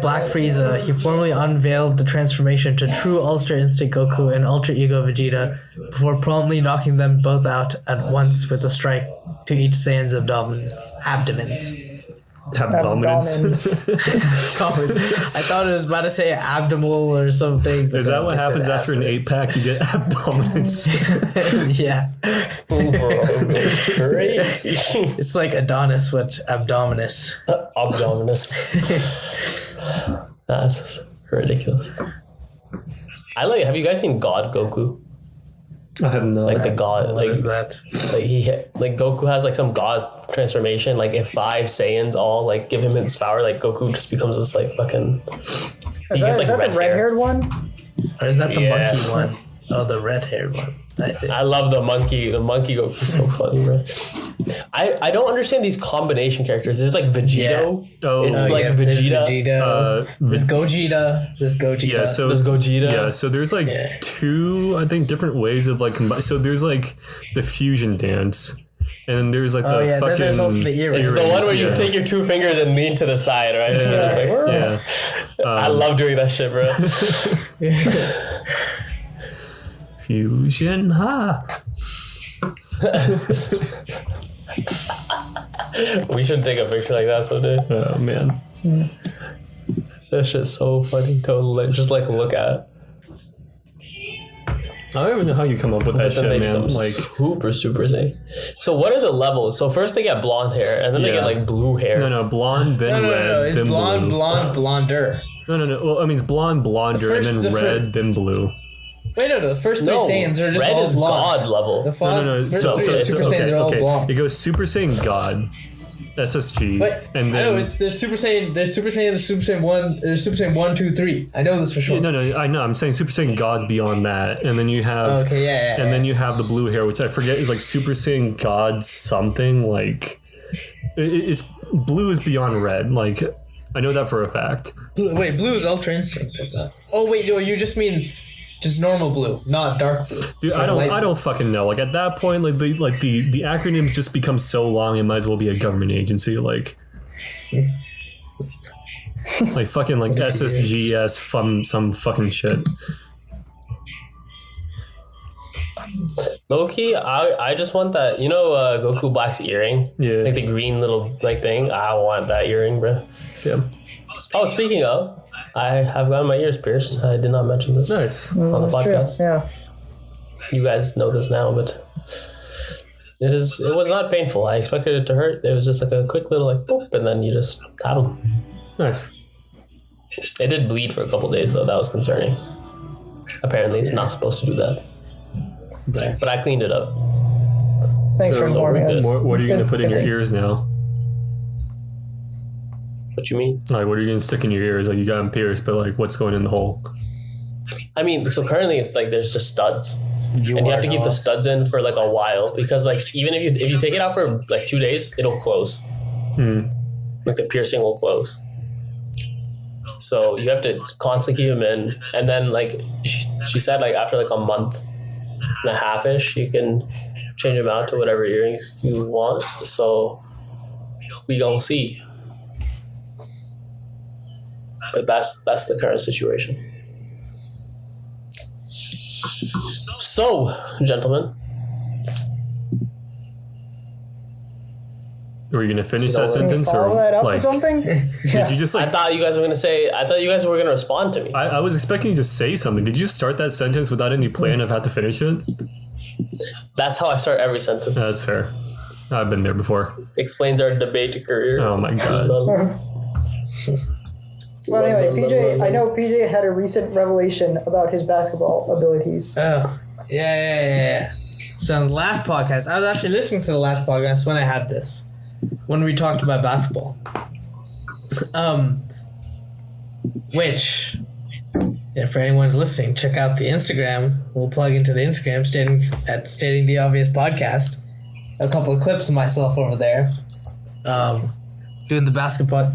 Black Frieza, he formally unveiled the transformation to true Ultra Instinct Goku and Ultra Ego Vegeta before promptly knocking them both out at once with a strike to each Saiyan's abdomens. Abdominance. I thought it was about to say abdominal or something. Is that what happens after an 8-pack? You get abdominance. Yeah. bro, it's crazy. It's like Adonis with abdominis. Abdominus. That's ridiculous. I like. Have you guys seen God Goku? I have no. Like the God, What like is that? like Goku has like some God transformation. Like if 5 Saiyans all like give him his power, like Goku just becomes this like fucking. Is that the red-haired one? Or is that the Yeah. monkey one? Oh, the red-haired one. I see. I love the monkey. The monkey Goku's so funny, bro. I don't understand these combination characters. There's like Vegito. Oh, It's like there's Vegeta. There's Gogeta. There's Gogeta. Yeah, so There's Gogeta. Yeah, so there's like two, I think, different ways of like combine. So there's like the fusion dance, and then there's like the then fucking. there's also the earrings. It's the one where you yeah. take your 2 fingers and lean to the side, right? And you're just like, "Whoa." Yeah. I love doing that shit, bro. Fusion, ha! We should take a picture like that someday. Oh man, That shit's so funny to just like look at. I don't even know how you come up with that But then shit, they man. become Like, super Saiyan. So what are the levels? So first they get blonde hair, and then they Yeah. get like blue hair. no, blonde, then red, No. It's then blonde, blue. blonder. No. Well, I mean, it's blonde, blonder, The first- and then the red, then blue. Wait, no. The first 3 No, Saiyans are just red all is blonde. God level. The No. first So, 3 Super Saiyans are all blonde. It goes Super Saiyan God, SSG, But and I know then there's Super Saiyan, there's Super Saiyan 1, there's Super Saiyan 1, 2, 3. I know this for sure. no, I know. I'm saying Super Saiyan God's beyond that, and then you have Okay, yeah. and then you have the blue hair, which I forget is like Super Saiyan God something. Like it's blue is beyond red. Like I know that for a fact. Wait, blue is Ultra Instinct. I thought. Oh wait, no, you just mean just normal blue, not dark blue. Dude, I Light don't fucking know. Like at that point, like the acronyms just become so long, it might as well be a government agency. Like fucking like SSGS from some fucking shit. Low-key, I just want that. You know, Goku Black's earring. Yeah. Like the green little like thing. I want that earring, bro. Yeah. Oh, speaking of, I have gotten my ears pierced. I did not mention this Nice. on the That's true. podcast. Yeah. You guys know this now, but it was not painful. I expected it to hurt. It was just like a quick little like boop, and then you just had them. Nice. It did bleed for a couple days though. That was concerning. Apparently, it's not supposed to do that. But I cleaned it up. Thanks for So informing we're us. good. What are you gonna put in your Good thing. ears now? What you mean? Like, what are you gonna stick in your ears? Like, you got them pierced, but like, what's going in the hole? I mean, so currently it's like there's just studs, and you have to keep the studs in for like a while because like even if you take it out for like 2 days, it'll close. Like the piercing will close. So you have to constantly keep them in, and then like she said like after like a month, and a half-ish. You can change them out to whatever earrings you want. So we gonna see. But that's the current situation. So, gentlemen, Were you gonna finish You know, that can you sentence, Follow or that up like with something? did you just I like? thought you guys were gonna respond to me. I was expecting you to say something. Did you just start that sentence without any plan of how to finish it? That's how I start every sentence. That's fair. I've been there before. Explains our debate career. Oh my god. Well, anyway, PJ, I know PJ had a recent revelation about his basketball abilities. Oh, yeah. So on the last podcast, I was actually listening to the last podcast when I had this, when we talked about basketball. Which, if anyone's listening, check out the Instagram. We'll plug into the Instagram stating the obvious podcast. A couple of clips of myself over there, doing the basketball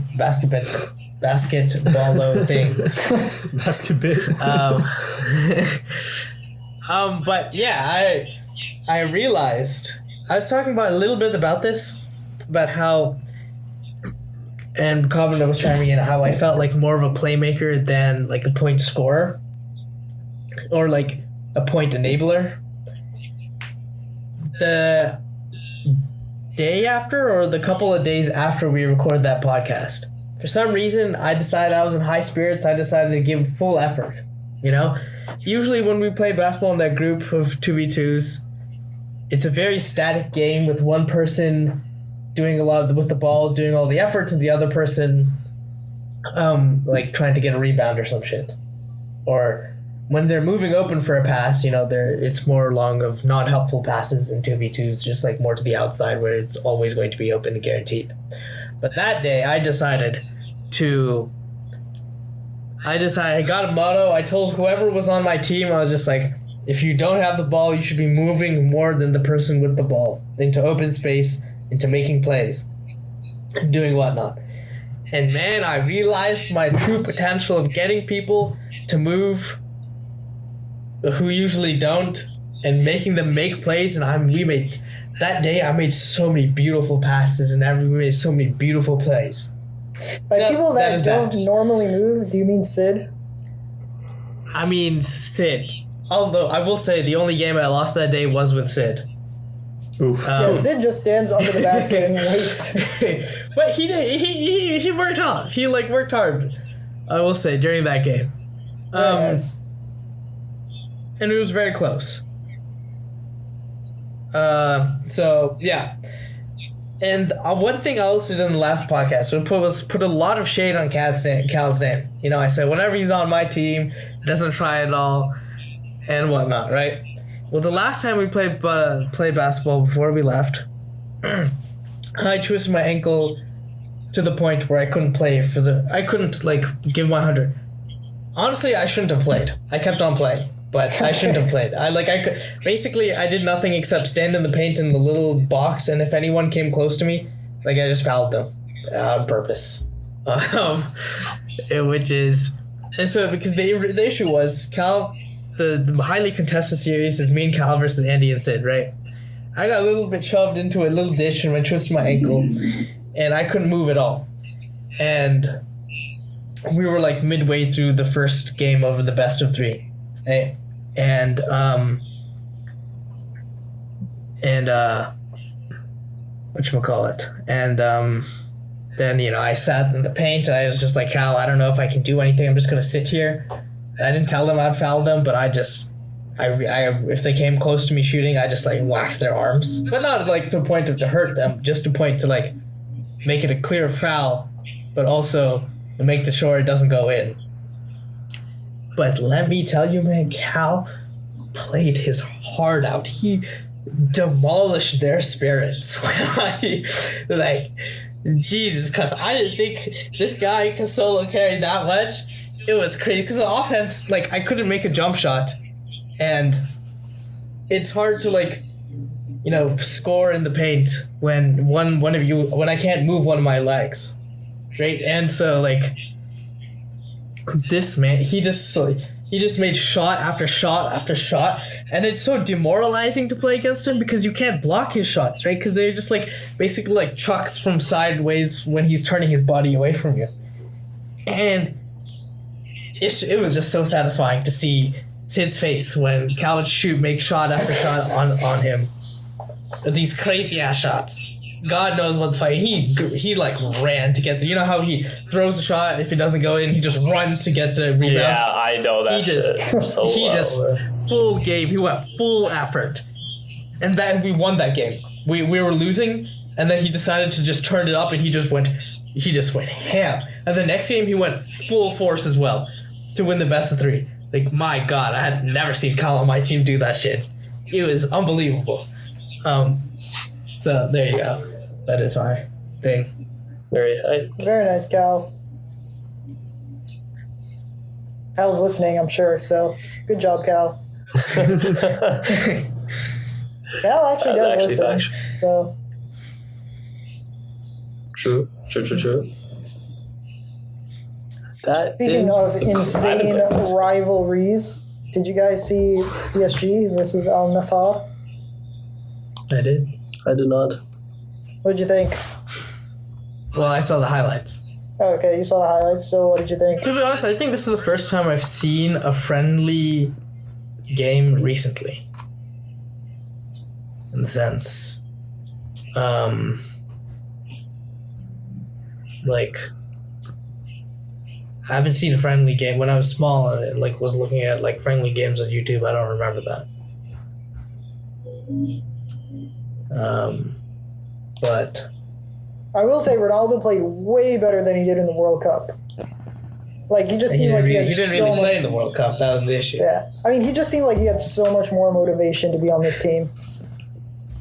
things. Basketball. But yeah, I realized I was talking about a little bit about this, about how, and Cobbin was chiming in, how I felt like more of a playmaker than like a point scorer or like a point enabler. The day after, or the couple of days after we recorded that podcast, for some reason I decided I was in high spirits. I decided to give full effort. You know, usually when we play basketball in that group of 2v2s, it's a very static game with one person doing a lot with the ball, doing all the effort, and the other person like trying to get a rebound or some shit. Or when they're moving open for a pass, you know, it's more long of non-helpful passes in 2v2s, just like more to the outside where it's always going to be open and guaranteed. But that day I decided I got a motto. I told whoever was on my team, I was just like, if you don't have the ball, you should be moving more than the person with the ball into open space, into making plays, and doing whatnot. And man, I realized my true potential of getting people to move who usually don't, and making them make plays. And that day I made so many beautiful passes, and we made so many beautiful plays. By people that don't normally move, do you mean Sid? I mean Sid. Although I will say the only game I lost that day was with Sid. Oof. Sid just stands under the basket and waits. But he worked hard. He worked hard, I will say, during that game. Yes. And it was very close. So yeah. And one thing I also did in the last podcast was put a lot of shade on Cal's name. You know, I said whenever he's on my team, he doesn't try at all, and whatnot, right? Well, the last time we played basketball before we left, I twisted my ankle to the point where I couldn't play I couldn't give my 100. Honestly, I shouldn't have played. I kept on playing, but I shouldn't have played. I did nothing except stand in the paint in the little box, and if anyone came close to me, I just fouled them on purpose. Because the issue was Cal. The highly contested series is me and Cal versus Andy and Sid, right? I got a little bit shoved into a little ditch and I twisted my ankle, and I couldn't move at all. And we were midway through the first game of the best of three, right? And whatchamacallit? And then I sat in the paint and I was just like, Cal, I don't know if I can do anything. I'm just gonna sit here. I didn't tell them I'd foul them, but if they came close to me shooting, I just whacked their arms, but not to a point to hurt them, just a point to make it a clear foul, but also to make sure it doesn't go in. But let me tell you, man, Cal played his heart out. He demolished their spirits. Jesus Christ, I didn't think this guy could solo carry that much. It was crazy because the offense, I couldn't make a jump shot, and it's hard to score in the paint when when I can't move one of my legs, right? And so this man, he He just made shot after shot after shot, and it's so demoralizing to play against him because you can't block his shots, right? Because they're just like basically like chucks from sideways when he's turning his body away from you, and it was just so satisfying to see Sid's face when Cal would make shot after shot on him. These crazy ass shots. God knows what's fighting. He like ran to get the. You know how he throws a shot, if it doesn't go in, he just runs to get the rebound. Yeah, I know that. He just full game. He went full effort, and then we won that game. We were losing, and then he decided to just turn it up, and he just went ham. And the next game he went full force as well to win the best of 3. Like, my God, I had never seen Kyle on my team do that shit. It was unbelievable. So there you go. That is my thing. Very nice, Cal. Cal's listening, I'm sure. So good job, Cal. Cal actually does listen. So true. speaking of insane rivalries, did you guys see PSG versus Al Nassr? I did. I did not. What'd you think? Well, I saw the highlights. Oh, okay, you saw the highlights, so what did you think? To be honest, I think this is the first time I've seen a friendly game recently. In the sense, like, I haven't seen a friendly game when I was small and like was looking at like friendly games on YouTube. I don't remember that. But I will say Ronaldo played way better than he did in the World Cup. Like, he just seemed like he didn't really play in the World Cup. That was the issue. Yeah. I mean, he just seemed like he had so much more motivation to be on this team.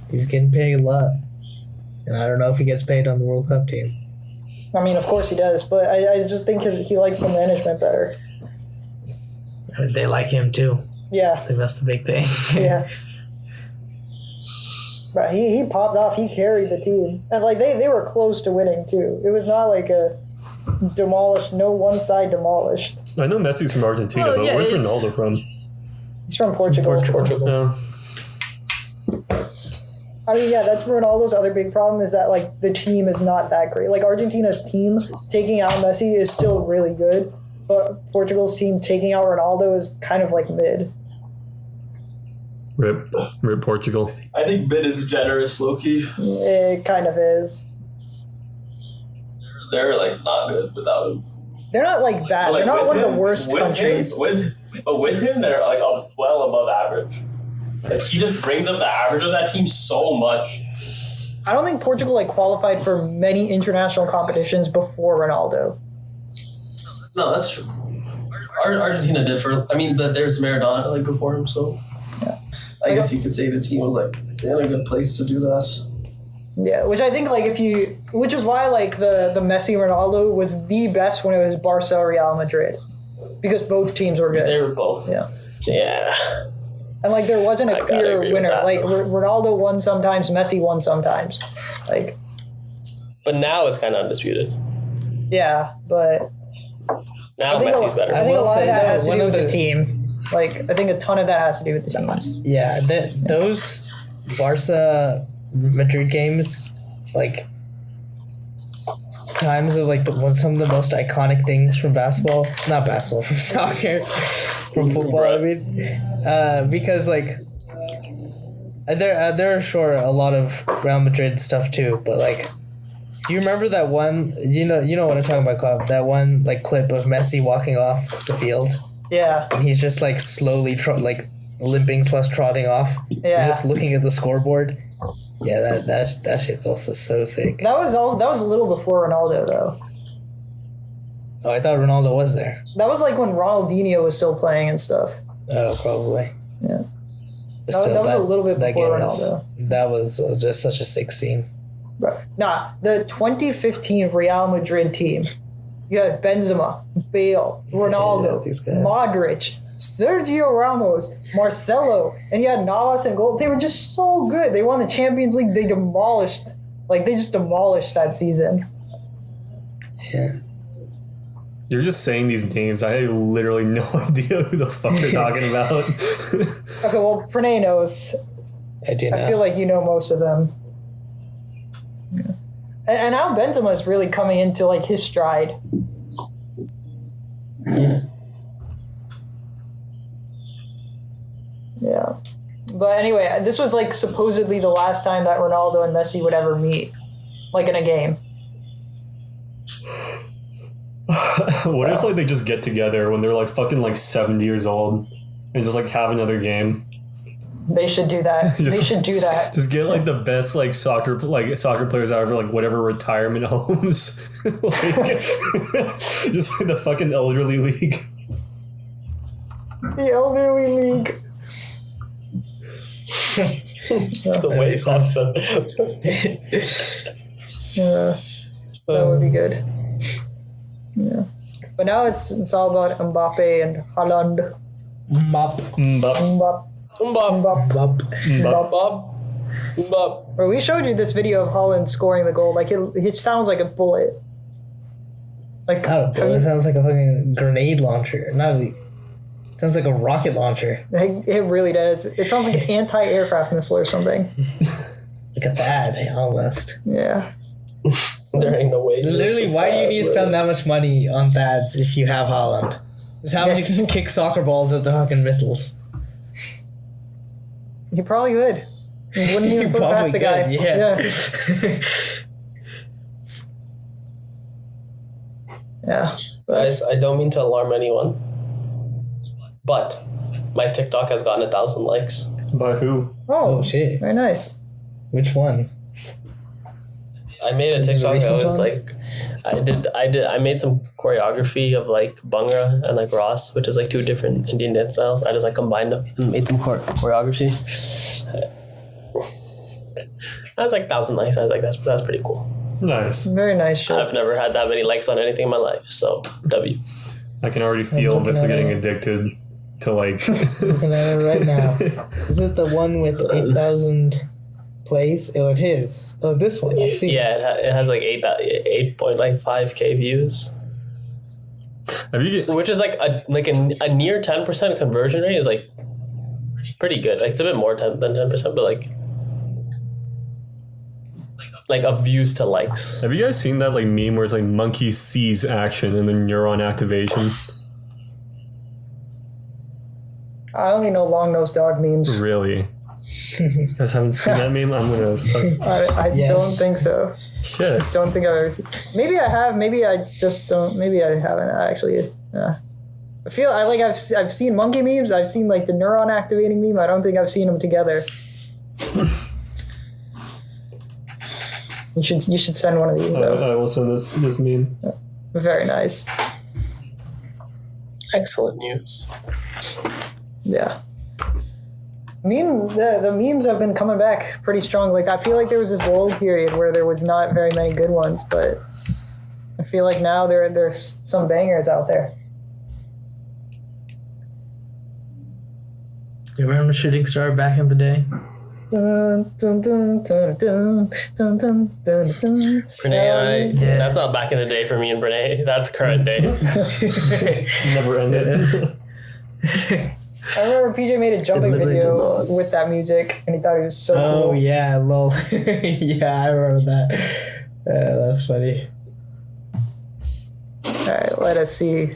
He's getting paid a lot. And I don't know if he gets paid on the World Cup team. I mean, of course he does, but I just think he likes the management better. They like him too. Yeah. I think that's the big thing. Yeah. But he popped off. He carried the team. And, like, they were close to winning, too. It was not like a demolished, no one side demolished. I know Messi's from Argentina, but where's Ronaldo from? He's from Portugal. Yeah. I mean, yeah, that's Ronaldo's other big problem is that, like, the team is not that great. Like, Argentina's team taking out Messi is still really good, but Portugal's team taking out Ronaldo is kind of, like, mid. Rip Portugal. I think mid is generous, low-key. It kind of is. They're, like, not good without him. They're not, like, bad. They're not one of the worst countries. With him, they're, like, well above average. Like, he just brings up the average of that team so much. I don't think Portugal, like, qualified for many international competitions before Ronaldo. No, that's true. Argentina did there's Maradona, like, before him, so... Yeah. I guess you could say the team was, like, in a good place to do that. Yeah, which I think, like, which is why, like, the Messi Ronaldo was the best when it was Barca Real Madrid, because both teams were good. They were both. Yeah. Yeah. And, like, there wasn't a clear winner. That, like, Ronaldo won sometimes, Messi won sometimes. Like, but now it's kind of undisputed. yeah, but Now Messi's better. I think a lot of that has to one do of with the the- team. Like, I think a ton of that has to do with the teams. Yeah, those Barca Madrid games, like, times of like some of the most iconic things from basketball, not basketball, from soccer, from football. I mean, because like there are sure a lot of Real Madrid stuff too, but like, do you remember that one? You know what I'm talking about, Clive? That one like clip of Messi walking off the field. Yeah. And he's just like slowly limping / trotting off. Yeah. He's just looking at the scoreboard. Yeah, that shit's also so sick. That was a little before Ronaldo, though. Oh, I thought Ronaldo was there. That was like when Ronaldinho was still playing and stuff. Oh, probably. Yeah. But That was a little bit that before game Ronaldo. That was just such a sick scene. Right. Nah, the 2015 Real Madrid team. You had Benzema, Bale, Ronaldo, these guys. Modric, Sergio Ramos, Marcelo, and you had Navas and goal. They were just so good. They won the Champions League. They just demolished that season. Yeah. You're just saying these names. I have literally no idea who the fuck you're talking about. Okay, well, Pranay knows. I do know. I feel like you know most of them. Yeah. And now Benzema is really coming into like his stride. Yeah. But anyway, this was like supposedly the last time that Ronaldo and Messi would ever meet, like in a game. What if like they just get together when they're like fucking like 70 years old and just like have another game? They should do that. They should do that. Just get like the best like soccer players out of like whatever retirement homes. Like, just like the fucking elderly league. The elderly league. The way Pop said. Yeah, that would be good. Yeah, but now it's all about Mbappe and Haaland. Mbappe. Bro, we showed you this video of Haaland scoring the goal. Like it sounds like a bullet. Like it sounds like a fucking grenade launcher. It sounds like a rocket launcher. It really does. It sounds like an anti-aircraft missile or something. Like a THAAD, almost. Yeah. There ain't no way. Literally, why do you need to spend that much money on THAADs if you have Haaland? Just have him just kick soccer balls at the fucking missiles. He probably would. He wouldn't even put past the guy. Yeah. Yeah. Guys, I don't mean to alarm anyone, but my TikTok has gotten 1,000 likes. By who? Oh, Oh shit. very nice. Which one? I made a Is it a TikTok that recent was one? like, I made some choreography of like Bhangra and like Ross, which is like two different Indian dance styles. I just like combined them and made some choreography. I was like 1,000 likes. I was like, that's pretty cool. Nice. Very nice shit. I've never had that many likes on anything in my life, so W. I can already feel this for getting addicted to like. Looking at it right now. Is it the one with 8,000 plays? Oh, it is. Oh, this one. I see. Yeah, it has like 8.5K views, Have you get, which is like a near 10% conversion rate is like pretty good. Like it's a bit more than 10%, but like of views to likes. have you guys seen that like meme where it's like monkey sees action and then neuron activation? I only know long-nosed dog memes. Really? You guys haven't seen that meme? I'm gonna fuck. I Yes. don't think so. Shit. Don't think I've ever seen. Maybe I have. Maybe I just don't. Maybe I haven't actually. I feel I've seen monkey memes. I've seen like the neuron activating meme. I don't think I've seen them together. You should send one of these. Though. I will send this meme. Very nice. Excellent news. Yeah. The memes have been coming back pretty strong. Like I feel like there was this lull period where there was not very many good ones, but I feel like now there's some bangers out there. You remember Shooting Star back in the day? Dun, dun, dun, dun, dun, dun, dun, dun, dun. Pranay and I, Yeah. that's not back in the day for me and Pranay. That's current day. Never ended. I remember PJ made a jumping literally video did not. with that music, and he thought it was so Oh cool. yeah, lol. Yeah, I remember that. That's funny. All right, let us see.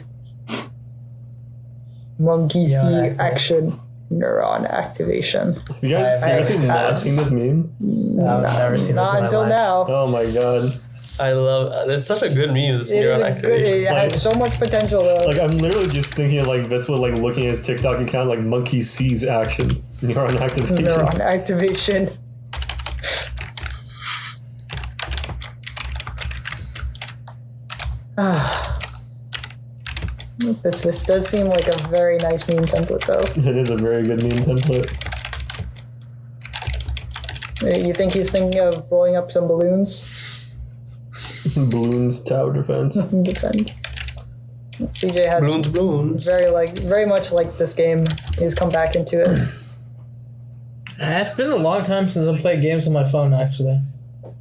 Monkey see Neuron action, neuron activation. You guys I've seriously never not seen this meme? I've never seen this Not in my until life. now. Oh my god. I love it's such a good meme, this It is neuron a good. activation. It has so much potential though. Like I'm literally just thinking of like this with like looking at his TikTok account like monkey sees action. Neuron activation. Neuron activation. This does seem like a very nice meme template though. It is a very good meme template. You think he's thinking of blowing up some balloons? Balloons tower defense. Defense. PJ has Balloons. very much like this game. He's come back into it. It's been a long time since I played games on my phone, actually.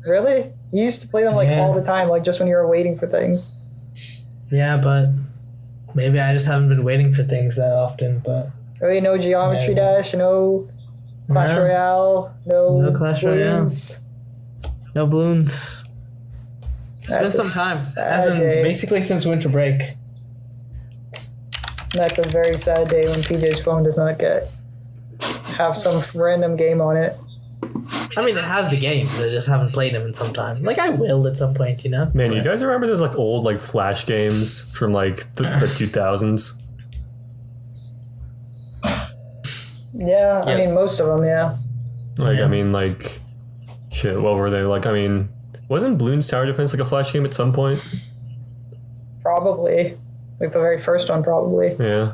Really? You used to play them like Yeah. all the time, like just when you were waiting for things. Yeah, but maybe I just haven't been waiting for things that often. But Really, no Geometry Dash, no Clash No. Royale, No Clash Royale. Bloons. no balloons. It's been That's a some time, sad as in day. basically since winter break. That's a very sad day when PJ's phone does not have some random game on it. I mean, it has the games. I just haven't played them in some time. Like I will at some point, you know. Man, you guys remember those like old like Flash games from like the 2000s? Yeah, I Yes. mean most of them. Yeah. Like Yeah. I mean like shit. What were they like? I mean, wasn't Bloons Tower Defense like a Flash game at some point? Probably. Like the very first one, probably. Yeah.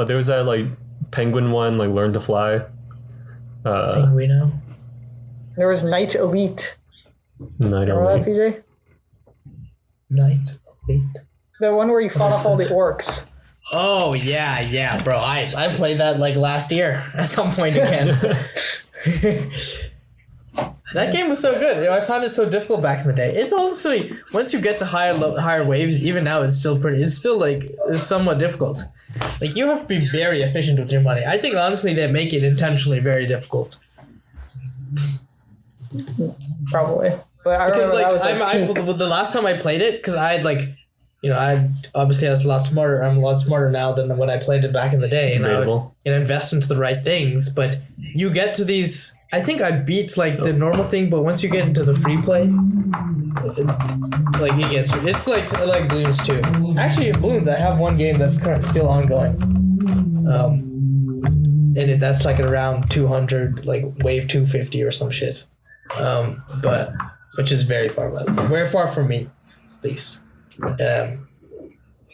There was that like Penguin one, like Learn to Fly. We know. There was Knight Elite. Night Remember that, Only. PJ? Night. Wait. The one where you fought off all the orcs. Oh yeah, bro. I played that like last year at some point again. That game was so good. You know, I found it so difficult back in the day. It's honestly once you get to higher waves, even now it's still it's somewhat difficult. Like you have to be very efficient with your money. I think honestly they make it intentionally very difficult. Probably. But I Because remember like that was peak. the last time I played it, because I had like, you know, I was a lot smarter. I'm a lot smarter now than when I played it back in the day, and I would, Debatable. invest into the right things. But you get to these. I think I beat like the normal thing, but once you get into the free play, like it gets. It's like Bloons too. Actually, Bloons, I have one game that's still ongoing. And that's like around 200, like wave 250 or some shit. But which is very far from me, at least.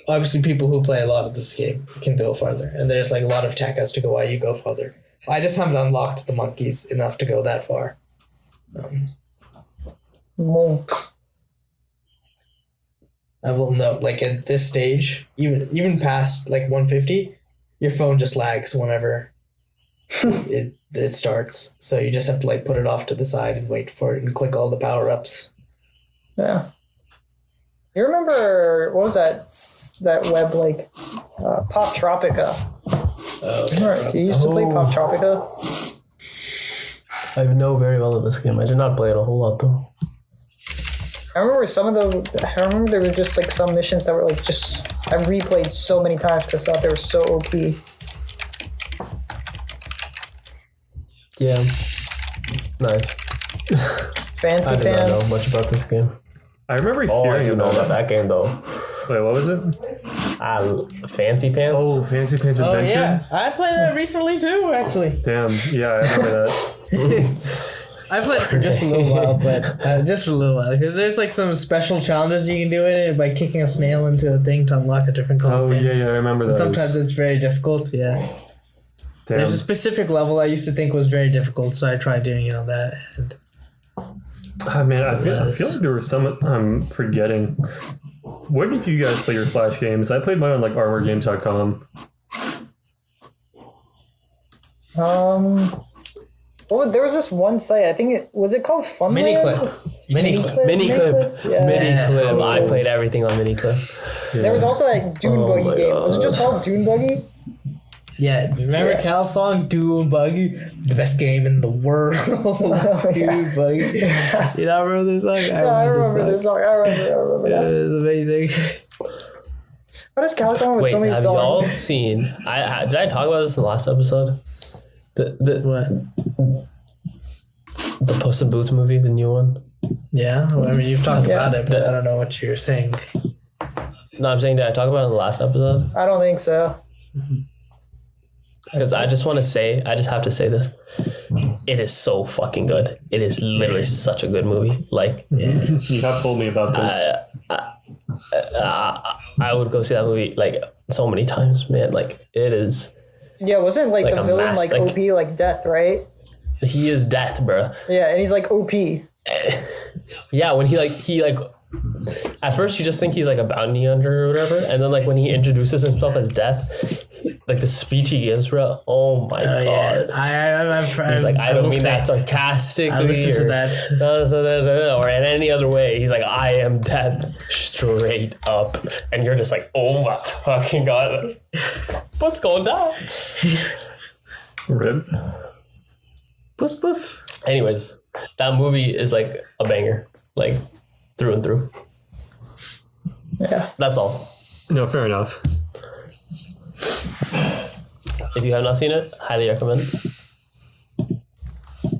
Obviously, people who play a lot of this game can go farther, and there's like a lot of tech as to go why you go farther. I just haven't unlocked the monkeys enough to go that far. Monk. I will note, like at this stage, even past like 150, your phone just lags whenever it starts. So you just have to like put it off to the side and wait for it and click all the power ups. Yeah. You remember what was that web like Pop Tropica? You used to play Pop Tropica? I know very well of this game. I did not play it a whole lot though. I remember there was just like some missions that were like just I replayed so many times because I thought they were so OP. Yeah. Nice. Fancy I did not know Pants. much about this game. I remember Oh, I hearing do know about about that game though. Wait, what was it? Fancy Pants. Oh, Fancy Pants Oh Adventure. yeah, I played that recently too. Actually, Damn. Yeah, I remember that. I played it for just a little while, but just for a little while because there's like some special challenges you can do in it by kicking a snail into a thing to unlock a different color. Oh pin. yeah, I remember those. Sometimes it's very difficult. Yeah. Damn. There's a specific level I used to think was very difficult, so I tried doing it on that. And Oh, man, I feel like there was some. I'm forgetting. Where did you guys play your Flash games? I played mine on like armorgames.com. Well, there was this one site. I think was it called Funland? Miniclip. Miniclip. Yeah. Miniclip. I played everything on Miniclip. There was also that Dune Oh Buggy my game. Was it just God. called Dune Buggy? Yeah, remember Yeah. Cal's song "Dune Buggy"? The best game in the world. Dune Buggy. You don't remember this song? Yeah, I remember this song. I remember Yeah, that. it's amazing. What is Cal going with Wait, so many have y'all songs? seen? Did I talk about this in the last episode? What? The Puss in Boots movie, the new one. Yeah, well, I mean, you've talked Yeah. about it, but I don't know what you're saying. No, I'm saying, did I talk about it in the last episode? I don't think so. Because I just have to say this. It is so fucking good. It is literally such a good movie. Like, You have told me about this. I would go see that movie like so many times, man. Like, it is. Yeah, wasn't like Like the a villain mask, like like- OP like Death, right? He is death, bro. Yeah, and he's like OP. Yeah, when he at first you just think he's like a bounty hunter or whatever, and then like when he introduces himself as Death, like the speech he gives, bro. Oh my god! He's like, I don't mean that sarcastically. I listened to that. Or in any other way. He's like, I am Death, straight up, and you're just like, oh my fucking god, what's going down? Rib. Puss. Anyways, that movie is like a banger, like through and through. Yeah. That's all. No, fair enough. If you have not seen it, highly recommend.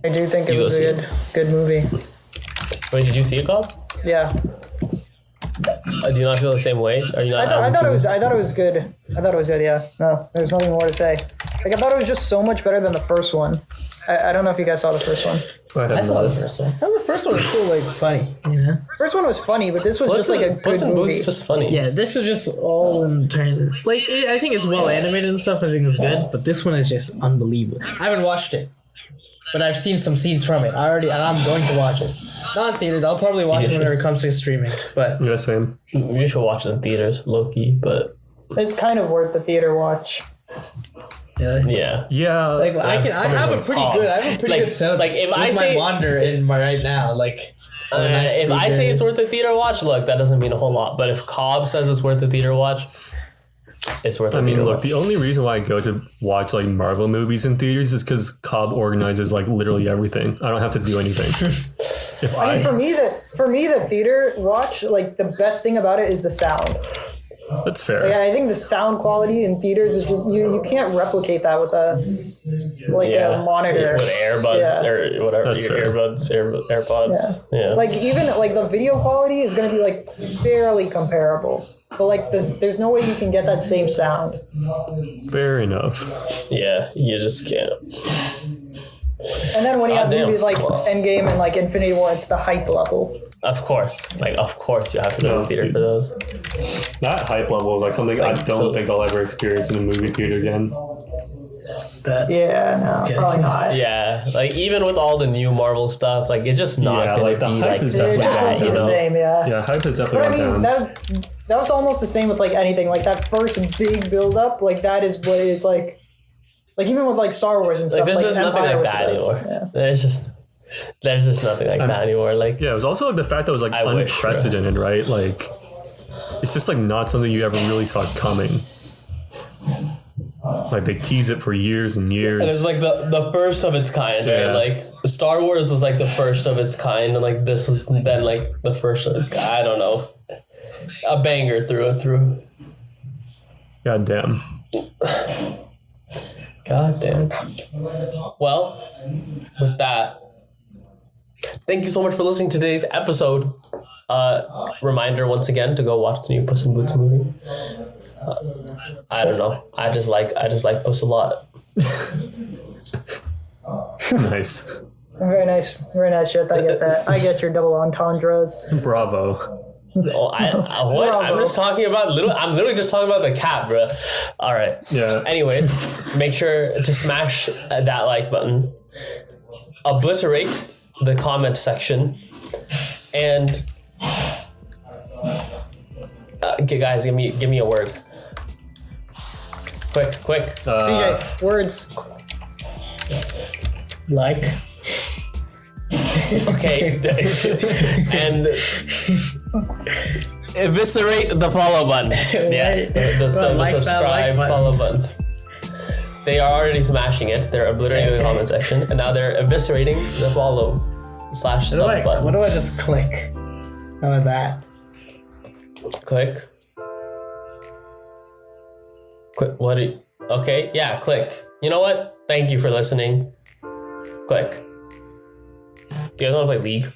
I do think it You was go a good movie. Wait, did you see it, Cobb? Yeah. Do you not feel the same way? Are you not? I thought it was good. I thought it was good. Yeah. No, there's nothing more to say. Like I thought it was just so much better than the first one. I don't know if you guys saw the first one. I saw the first one. The first one was still like funny, you know. First one was funny, but this was just like a Puss good in movie. Boots just funny. Yeah, this is just all in terms. Like, I think it's well animated and stuff. I think it's good, but this one is just unbelievable. I haven't watched it, but I've seen some scenes from it already, and I'm going to watch it. Not in theaters. I'll probably watch it whenever it comes to streaming. But Yeah, same. You should watch it in theaters, low-key, but It's kind of worth the theater watch. yeah. Yeah. like I have a pretty good setup. Like if with I say my monitor in my right now, like if I say it's worth a theater watch, look, that doesn't mean a whole lot. But if Cobb says it's worth a theater watch, it's worth a I mean, theater look, watch. the only reason why I go to watch like Marvel movies in theaters is because Cobb organizes like literally everything. I don't have to do anything. I mean, for me, the theater watch, like the best thing about it is the sound. That's fair. Yeah, I think the sound quality in theaters is just you can't replicate that with a a monitor with earbuds or whatever. That's Your fair. AirPods. Yeah. Like even like the video quality is going to be like fairly comparable, but like there's no way you can get that same sound. Fair enough. Yeah, you just can't. And then when you have Goddamn. movies like Endgame and like Infinity War, it's the hype level. Of course, you have to go to the theater for those. That hype level is like something like I don't so- think I'll ever experience in a movie theater again. Yeah, no, probably not. Yeah, like even with all the new Marvel stuff, like it's just not Yeah, gonna like, the be hype like is It definitely just that, won't be you the know. same, yeah. Yeah, hype is But definitely I mean, down. that was almost the same with like anything. Like that first big build up, like that is what is like even with like Star Wars and Like stuff. there's just nothing Empire like was that this. anymore. Yeah. There's just nothing like that anymore. Like Yeah, it was also like the fact that it was like I wish, unprecedented, right? Like it's just like not something you ever really saw coming. Like they tease it for years and years. and it's like the first of its kind, Yeah. right? Like Star Wars was like the first of its kind, and like this was then like the first of its kind. I don't know, a banger through and through. God damn. God damn. Well, with that, thank you so much for listening to today's episode. Reminder once again to go watch the new Puss in Boots movie. I don't know. I just like Puss a lot. Nice. Very nice shit. I get that. I get your double entendres. Bravo. Oh, what? I'm just talking about I'm literally just talking about the cat, bro. All right. Yeah. Anyways, make sure to smash that like button, obliterate the comment section, and guys, give me a word. Quick. DJ, words. like. Okay. And eviscerate the follow button. Yes, the Like that subscribe like button. follow button. They are already smashing it. They're obliterating the comment section, and now they're eviscerating the follow / sub button. What do I just click? How about that? Click. What? Okay, yeah, click. You know what? Thank you for listening. Click. Do you guys want to play League?